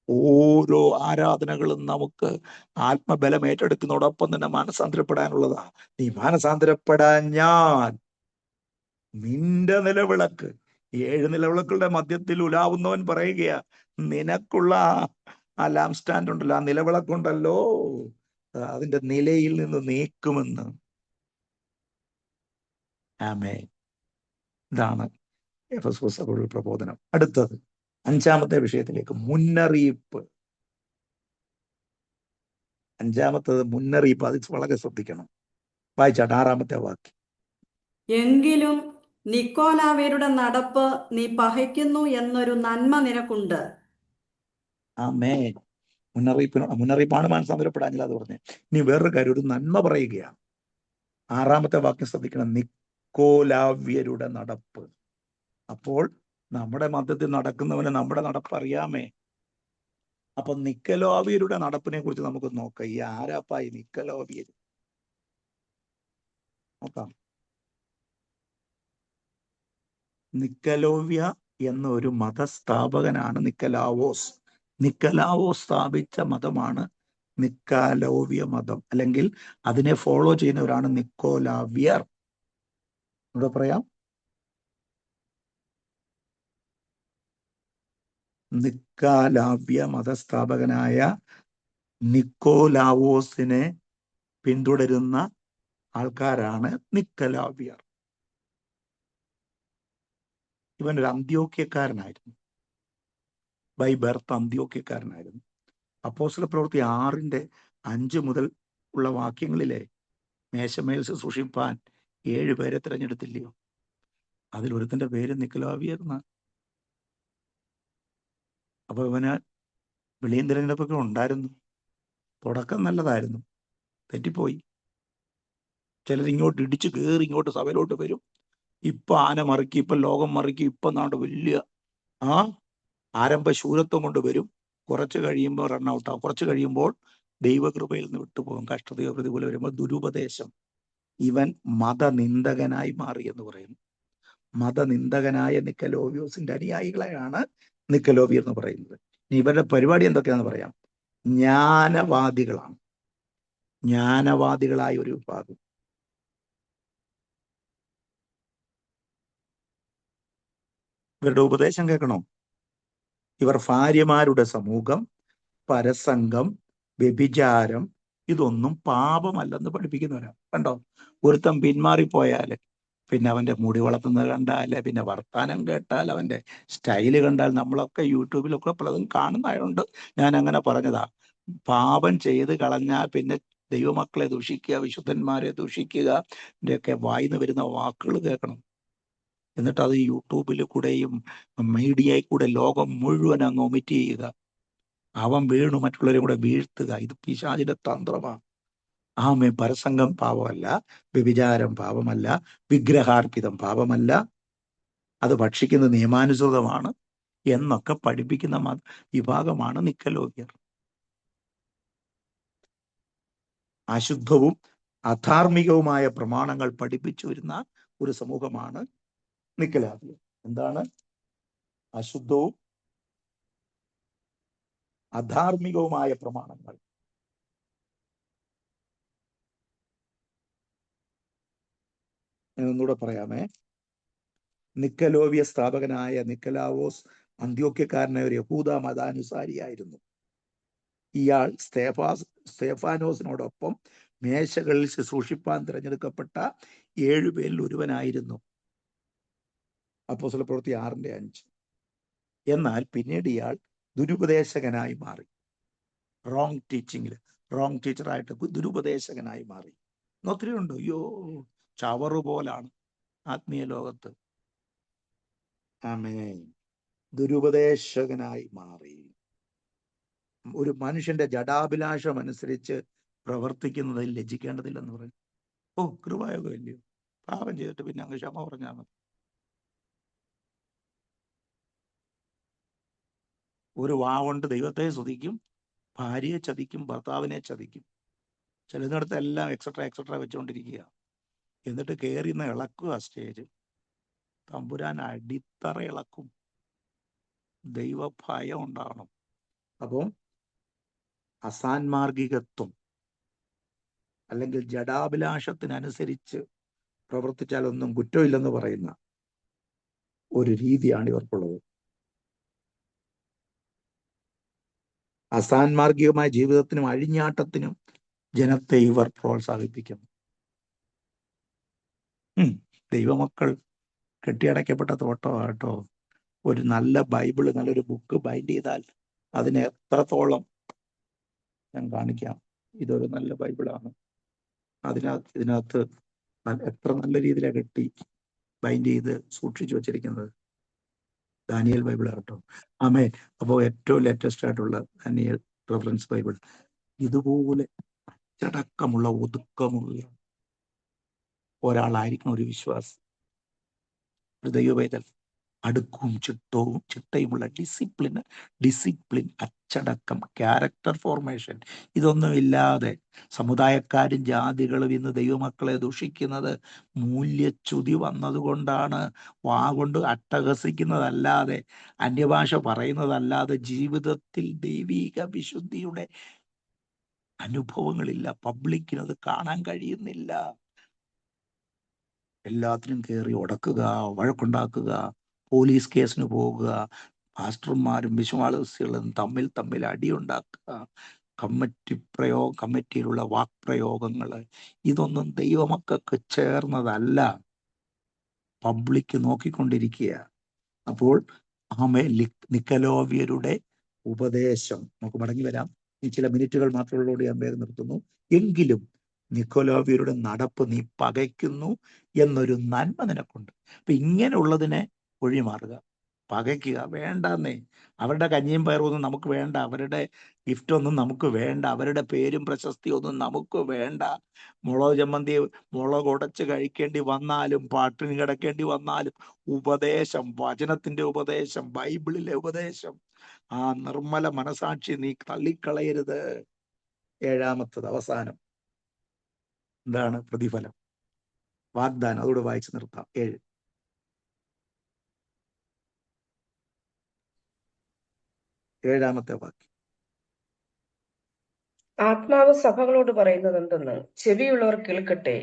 [SPEAKER 1] ഓരോ ആരാധനകളും നമുക്ക് ആത്മബലം ഏറ്റെടുക്കുന്നതോടൊപ്പം തന്നെ മാനസാന്തരപ്പെടാനുള്ളതാ. നീ മാനസാന്തരപ്പെടാൻ ഞാൻ നിന്റെ നിലവിളക്ക്. 7 നിലവിളക്കുകളുടെ മധ്യത്തിൽ ഉലാവുന്നവൻ പറയുകയാ, നിനക്കുള്ള ആ ലാമ്പ് സ്റ്റാൻഡ് ഉണ്ടല്ലോ, ആ നിലവിളക്കുണ്ടല്ലോ, അതിന്റെ നിലയിൽ നിന്ന് നീക്കുമെന്ന്. ആമേൻ. ഇതാണ് എഫെസോസ് സഭയുടെ പ്രബോധനം. അടുത്തത് 5-ാമത്തെ വിഷയത്തിലേക്ക്, മുന്നറിയിപ്പ്. 5-ാമത്തത് മുന്നറിയിപ്പ്. അത് വളരെ ശ്രദ്ധിക്കണം. വായിച്ചാട്ടെ 6-ാമത്തെ വാക്യം.
[SPEAKER 3] എങ്കിലും നിക്കോലാവ്യരുടെ നടപ്പ് നീ പകയ്ക്കുന്നു എന്നൊരു നന്മ നിനക്കുണ്ട്.
[SPEAKER 1] ആമേൻ. മുന്നറിയിപ്പാണ് മാനസാന്തരപ്പെടാനില്ല അത് പറഞ്ഞേ. ഇനി വേറൊരു കാര്യം, ഒരു നന്മ പറയുകയാണ്. 6-ാമത്തെ വാക്യം ശ്രദ്ധിക്കണം. നിക്കോലാവ്യരുടെ നടപ്പ്. അപ്പോൾ നമ്മുടെ മധ്യത്തിൽ നടക്കുന്നവന് നമ്മുടെ നടപ്പ് അറിയാമേ. അപ്പൊ നിക്കലോവിയരുടെ നടപ്പിനെ കുറിച്ച് നമുക്ക് നോക്കാം. ഈ ആരാപ്പാ ഈ നിക്കലോവിയർ? നോക്കാം. നിക്കലോവ്യ എന്ന ഒരു മതസ്ഥാപകനാണ് നിക്കലാവോസ്. നിക്കലാവോസ് സ്ഥാപിച്ച മതമാണ് നിക്കാലോവ്യ മതം, അല്ലെങ്കിൽ അതിനെ ഫോളോ ചെയ്യുന്നവരാണ് നിക്കോലാവ്യർ. ഇവിടെ പറയാം, നിക്കാലാവ്യ മതസ്ഥാപകനായ നിക്കോലാവോസിനെ പിന്തുടരുന്ന ആൾക്കാരാണ് നിക്കലാവ്യർ. ഇവൻ ഒരു അന്ത്യോക്യക്കാരനായിരുന്നു, ബൈ ബർത്ത് അന്ത്യോക്യക്കാരനായിരുന്നു. അപ്പോസ്തല പ്രവൃത്തി 6:5 മുതൽ ഉള്ള വാക്യങ്ങളിലെ മേശമേൽ ശുശ്രൂഷിപ്പാൻ 7 പേരെ തിരഞ്ഞെടുത്തില്ലയോ? അതിൽ ഒരുത്തന്റെ പേര് നിക്കലോവിയർ എന്നാണ്. അപ്പൊ ഇവന് വെളിയും തിരഞ്ഞെടുപ്പൊക്കെ ഉണ്ടായിരുന്നു. തുടക്കം നല്ലതായിരുന്നു, തെറ്റിപ്പോയി. ചിലരിങ്ങോട്ട് ഇടിച്ചു കയറി ഇങ്ങോട്ട് സഭയിലോട്ട് വരും. ഇപ്പൊ ആന മറിക്കി, ഇപ്പൊ ലോകം മറിക്കി, ഇപ്പൊ നാട് വലിയ ആരംഭ ശൂരത്വം കൊണ്ട് വരും. കുറച്ച് കഴിയുമ്പോൾ റണ്ണൗട്ടാവും. കുറച്ച് കഴിയുമ്പോൾ ദൈവകൃപയിൽ നിന്ന് വിട്ടുപോകും. കഷ്ടതയോ പ്രതികൂലം വരുമ്പോൾ ദുരുപദേശം. ഇവൻ മതനിന്ദകനായി മാറി എന്ന് പറയുന്നു. മതനിന്ദകനായ നിക്കലോവിയോസിന്റെ അനുയായികളെയാണ് നിക്കലോവിയർ എന്ന് പറയുന്നത്. ഇവരുടെ പരിപാടി എന്തൊക്കെയാണെന്ന് പറയാം. ജ്ഞാനവാദികളാണ്, ജ്ഞാനവാദികളായ ഒരു വിഭാഗം. ഇവരുടെ ഉപദേശം കേൾക്കണോ? ഇവർ ഭാര്യമാരുടെ സമൂഹം, പരസംഗം, വ്യഭിചാരം ഇതൊന്നും പാപമല്ലെന്ന് പഠിപ്പിക്കുന്നവരാണ്. കണ്ടോ, ഒരുത്തൻ പിന്മാറിപ്പോയാല്, പിന്നെ അവന്റെ മുടി വളർത്തുന്നത് കണ്ടാല്, പിന്നെ വർത്താനം കേട്ടാൽ, അവന്റെ സ്റ്റൈല് കണ്ടാൽ, നമ്മളൊക്കെ യൂട്യൂബിലൊക്കെ പലതും കാണുന്നതായതുകൊണ്ട് ഞാൻ അങ്ങനെ പറഞ്ഞതാ. പാപം ചെയ്ത് കളഞ്ഞാൽ പിന്നെ ദൈവമക്കളെ ദൂഷിക്കുക, വിശുദ്ധന്മാരെ ദൂഷിക്കുക, ഇതിൻ്റെയൊക്കെ വായിന്ന് വരുന്ന വാക്കുകൾ കേൾക്കണം. എന്നിട്ട് അത് യൂട്യൂബിൽ കൂടെയും മീഡിയയിൽ കൂടെ ലോകം മുഴുവൻ അങ്ങ് ഒമിറ്റ് ചെയ്യുക. അവൻ വീണു മറ്റുള്ളവരെ കൂടെ വീഴ്ത്തുക. ഇത് പിശാചിന്റെ തന്ത്രമാണ്. പരസംഗം പാപമല്ല, വ്യഭിചാരം പാപമല്ല, വിഗ്രഹാർപ്പിതം പാപമല്ല, അത് ഭക്ഷിക്കുന്നത് നിയമാനുസൃതമാണ് എന്നൊക്കെ പഠിപ്പിക്കുന്ന വിഭാഗമാണ് നിക്കലോവിയർ. അശുദ്ധവും അധാർമികവുമായ പ്രമാണങ്ങൾ പഠിപ്പിച്ചു വരുന്ന ഒരു സമൂഹമാണ് നിക്കലോവിയർ. എന്താണ്? അശുദ്ധവും അധാർമികവുമായ പ്രമാണങ്ങൾ. ഒന്നുകൂടെ പറയാമേ. നിക്കലോവിയ സ്ഥാപകനായ നിക്കലാവോസ് അന്ത്യോക്യക്കാരനായ ഒരു യഹൂദ മതാനുസാരിയായിരുന്നു. ഇയാൾ സ്തേഫാനോസിനോടൊപ്പം മേശകളിൽ ശുശ്രൂഷിപ്പാൻ തിരഞ്ഞെടുക്കപ്പെട്ട 7 പേരിൽ ഒരുവനായിരുന്നു. അപ്പോസ്തല പ്രവൃത്തി 6:5. എന്നാൽ പിന്നീട് ഇയാൾ ദുരുപദേശകനായി മാറി. റോങ് ടീച്ചറായിട്ട് ദുരുപദേശകനായി മാറി. ഒത്തിരി ഉണ്ട്. ചവറുപോലാണ് ആത്മീയ ലോകത്ത്. ആമേൻ. ദുരുപദേശകനായി മാറി. ഒരു മനുഷ്യന്റെ ജഡാഭിലാഷം അനുസരിച്ച് പ്രവർത്തിക്കുന്നതിൽ ലജ്ജിക്കേണ്ടതില്ലെന്ന് പറയും. കൃപായോഗമില്ലയോ? പാപം ചെയ്തിട്ട് പിന്നെ അങ്ങ് ക്ഷമ പറഞ്ഞാൽ മതി. ഒരു വാവുകൊണ്ട് ദൈവത്തെ സ്തുതിക്കും, ഭാര്യയെ ചതിക്കും, ഭർത്താവിനെ ചതിക്കും. ചിലയിടത്ത് എല്ലാം എക്സെട്രാ വെച്ചുകൊണ്ടിരിക്കുക. എന്നിട്ട് കയറിന്ന് ഇളക്കുക സ്റ്റേജ്. തമ്പുരാൻ അടിത്തറ ഇളക്കും. ദൈവഭയം ഉണ്ടാവണം. അപ്പം അസാൻമാർഗികത്വം അല്ലെങ്കിൽ ജഡാഭിലാഷത്തിനനുസരിച്ച് പ്രവർത്തിച്ചാൽ ഒന്നും കുറ്റമില്ലെന്ന് പറയുന്ന ഒരു രീതിയാണ് ഇവർക്കുള്ളത്. അസാൻമാർഗികമായ ജീവിതത്തിനും അഴിഞ്ഞാട്ടത്തിനും ജനത്തെ ഇവർ പ്രോത്സാഹിപ്പിക്കുന്നു. ദൈവമക്കൾ കെട്ടിയടയ്ക്കപ്പെട്ട തോട്ടമാട്ടോ. ഒരു നല്ല ബൈബിള്, നല്ലൊരു ബുക്ക് ബൈൻഡ് ചെയ്താൽ അതിന് എത്രത്തോളം, ഞാൻ കാണിക്കാം. ഇതൊരു നല്ല ബൈബിളാണ്. ഇതിനകത്ത് എത്ര നല്ല രീതിയിലാണ് കെട്ടി ബൈൻഡ് ചെയ്ത് സൂക്ഷിച്ചു വച്ചിരിക്കുന്നത്. ദാനിയേൽ ബൈബിൾ കേട്ടോ. ആമേൻ. അപ്പോൾ ഏറ്റവും ലേറ്റസ്റ്റ് ആയിട്ടുള്ള ദാനിയേൽ റെഫറൻസ് ബൈബിൾ. ഇതുപോലെ അച്ചടക്കമുള്ള, ഒതുക്കമുള്ള ഒരാളായിരിക്കണം ഒരു വിശ്വാസി, ഒരു ദൈവവേദൻ. അടുക്കും ചിട്ടയുമുള്ള ഡിസിപ്ലിൻ, അച്ചടക്കം, ക്യാരക്ടർ ഫോർമേഷൻ, ഇതൊന്നും ഇല്ലാതെ സമുദായക്കാരും ജാതികളും ഇന്ന് ദൈവമക്കളെ ദൂഷിക്കുന്നത് മൂല്യച്യുതി വന്നതുകൊണ്ടാണ്. വാഗൊണ്ട് അട്ടഹസിക്കുന്നതല്ലാതെ, അന്യഭാഷ പറയുന്നതല്ലാതെ ജീവിതത്തിൽ ദൈവിക വിശുദ്ധിയുടെ അനുഭവങ്ങളില്ല. പബ്ലിക്കിനത് കാണാൻ കഴിയുന്നില്ല. എല്ലാത്തിനും കയറി ഉടക്കുക, വഴക്കുണ്ടാക്കുക, പോലീസ് കേസിന് പോകുക, പാസ്റ്റർമാരും വിശ്വാസികളും തമ്മിൽ അടിയുണ്ടാക്കുക, കമ്മിറ്റിയിലുള്ള വാക്പ്രയോഗങ്ങൾ, ഇതൊന്നും ദൈവമക്കൾക്ക് ചേർന്നതല്ല. പബ്ലിക് നോക്കിക്കൊണ്ടിരിക്കുക. അപ്പോൾ നിക്കലോവ്യരുടെ ഉപദേശം നമുക്ക് മടങ്ങി വരാം. ഈ ചില മിനിറ്റുകൾ മാത്രമുള്ളതോടെ ഞാൻ വേഗം നിർത്തുന്നു. എങ്കിലും നിക്കോലോവ്യരുടെ നടപ്പ് നീ പകയ്ക്കുന്നു എന്നൊരു നന്മ നിനക്കുണ്ട്. അപ്പൊ ഇങ്ങനെയുള്ളതിനെ ഒഴിമാറുക, പകയ്ക്കുക വേണ്ടെന്നേ. അവരുടെ കഞ്ഞിയും പയറൊന്നും നമുക്ക് വേണ്ട, അവരുടെ ഗിഫ്റ്റ് ഒന്നും നമുക്ക് വേണ്ട, അവരുടെ പേരും പ്രശസ്തിയും ഒന്നും നമുക്ക് വേണ്ട. മുളക് ചമ്മന്തി മുളക് ഉടച്ച് കഴിക്കേണ്ടി വന്നാലും, പാട്ടിന് കിടക്കേണ്ടി വന്നാലും, ഉപദേശം, വചനത്തിന്റെ ഉപദേശം, ബൈബിളിലെ ഉപദേശം, ആ നിർമ്മല മനസാക്ഷി നീ തള്ളിക്കളയരുത്. ഏഴാമത്തത്, അവസാനം എന്താണ് പ്രതിഫലം? വാഗ്ദാനം. അതോടെ വായിച്ചു നിർത്താം. 7ാമത്തെ വാക്യം.
[SPEAKER 2] ആത്മാവ് സഭകളോട് പറയുന്നത് എന്തെന്ന് ചെവിയുള്ളവർ കേൾക്കട്ടെ.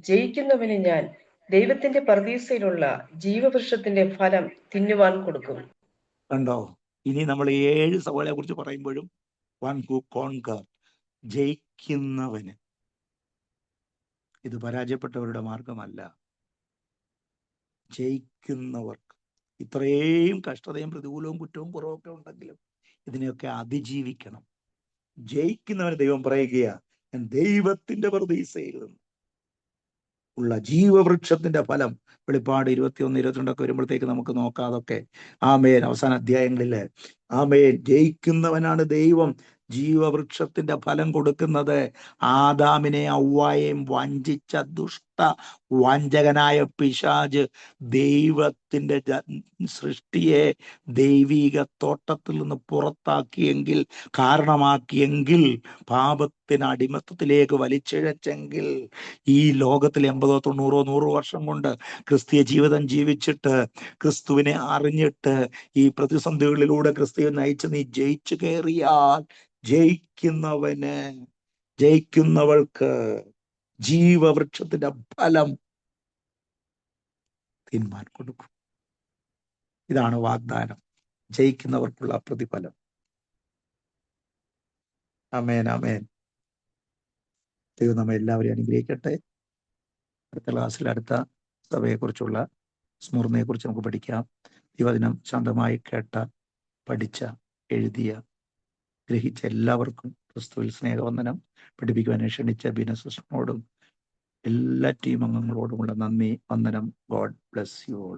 [SPEAKER 2] ജയിക്കുന്നവന് ഞാൻ ദൈവത്തിന്റെ പർദീസയിലുള്ള ജീവവൃക്ഷത്തിന്റെ ഫലം തിന്നുവാൻ കൊടുക്കും.
[SPEAKER 1] കണ്ടോ? ഇനി നമ്മൾ 7 സഭകളെ കുറിച്ച് പറയുമ്പോഴും വൺ ഹു കോൺകർ, ജയിക്കുന്നവന്. ഇത് പരാജയപ്പെട്ടവരുടെ മാർഗമല്ല, ജയിക്കുന്നവർക്ക്. ഇത്രയും കഷ്ടതയും പ്രതികൂലവും കുറ്റവും കുറവൊക്കെ ഉണ്ടെങ്കിലും ഇതിനെയൊക്കെ അതിജീവിക്കണം. ജയിക്കുന്നവന് ദൈവം പറയുകയാ, ഞാൻ ദൈവത്തിന്റെ പർദീസയിൽ നിന്ന് ഉള്ള ജീവവൃക്ഷത്തിന്റെ ഫലം. വെളിപ്പാട് 21, 22 വരുമ്പോഴത്തേക്ക് നമുക്ക് നോക്കാം അതൊക്കെ. ആമേൻ. അവസാന അധ്യായങ്ങളില് ആമേൻ, ജയിക്കുന്നവനാണ് ദൈവം ജീവവൃക്ഷത്തിന്റെ ഫലം കൊടുക്കുന്നത്. ആദാമിനെ ഔവ്വായെയും വഞ്ചിച്ച ദുഷ്ട വഞ്ചകനായ പിശാച് ദൈവത്തിന്റെ സൃഷ്ടിയെ ദൈവിക തോട്ടത്തിൽ നിന്ന് പുറത്താക്കിയെങ്കിൽ, കാരണമാക്കിയെങ്കിൽ, പാപത്തിന് അടിമത്തത്തിലേക്ക് വലിച്ചിഴച്ചെങ്കിൽ, ഈ ലോകത്തിൽ 80, 90, 100 വർഷം കൊണ്ട് ക്രിസ്തീയ ജീവിതം ജീവിച്ചിട്ട്, ക്രിസ്തുവിനെ അറിഞ്ഞിട്ട്, ഈ പ്രതിസന്ധികളിലൂടെ ക്രിസ്തുവിനെ നയിച്ച് നീ ജയിച്ചു കയറിയാൽ, ജയിക്കുന്നവൾക്ക് ജീവവൃക്ഷത്തിന്റെ ഫലം തിന്മാൻ കൊടുക്കും. ഇതാണ് വാഗ്ദാനം, ജയിക്കുന്നവർക്കുള്ള പ്രതിഫലം. ആമേൻ, ആമേൻ. ദൈവം നമ്മെ എല്ലാവരെയും അനുഗ്രഹിക്കട്ടെ. അടുത്ത ക്ലാസ്സിൽ അടുത്ത സഭയെക്കുറിച്ചുള്ള സ്മരണയെക്കുറിച്ച് നമുക്ക് പഠിക്കാം. ദൈവവചനം ശാന്തമായി കേട്ട, പഠിച്ച, എഴുതിയ, ഗ്രഹിച്ച എല്ലാവർക്കും ക്രിസ്തുവിൽ സ്നേഹവന്ദനം. പഠിപ്പിക്കുവാൻ ക്ഷണിച്ച ബിനസിനോടും എല്ലാ ടീം അംഗങ്ങളോടുമുള്ള നന്ദി, വന്ദനം. God bless you all.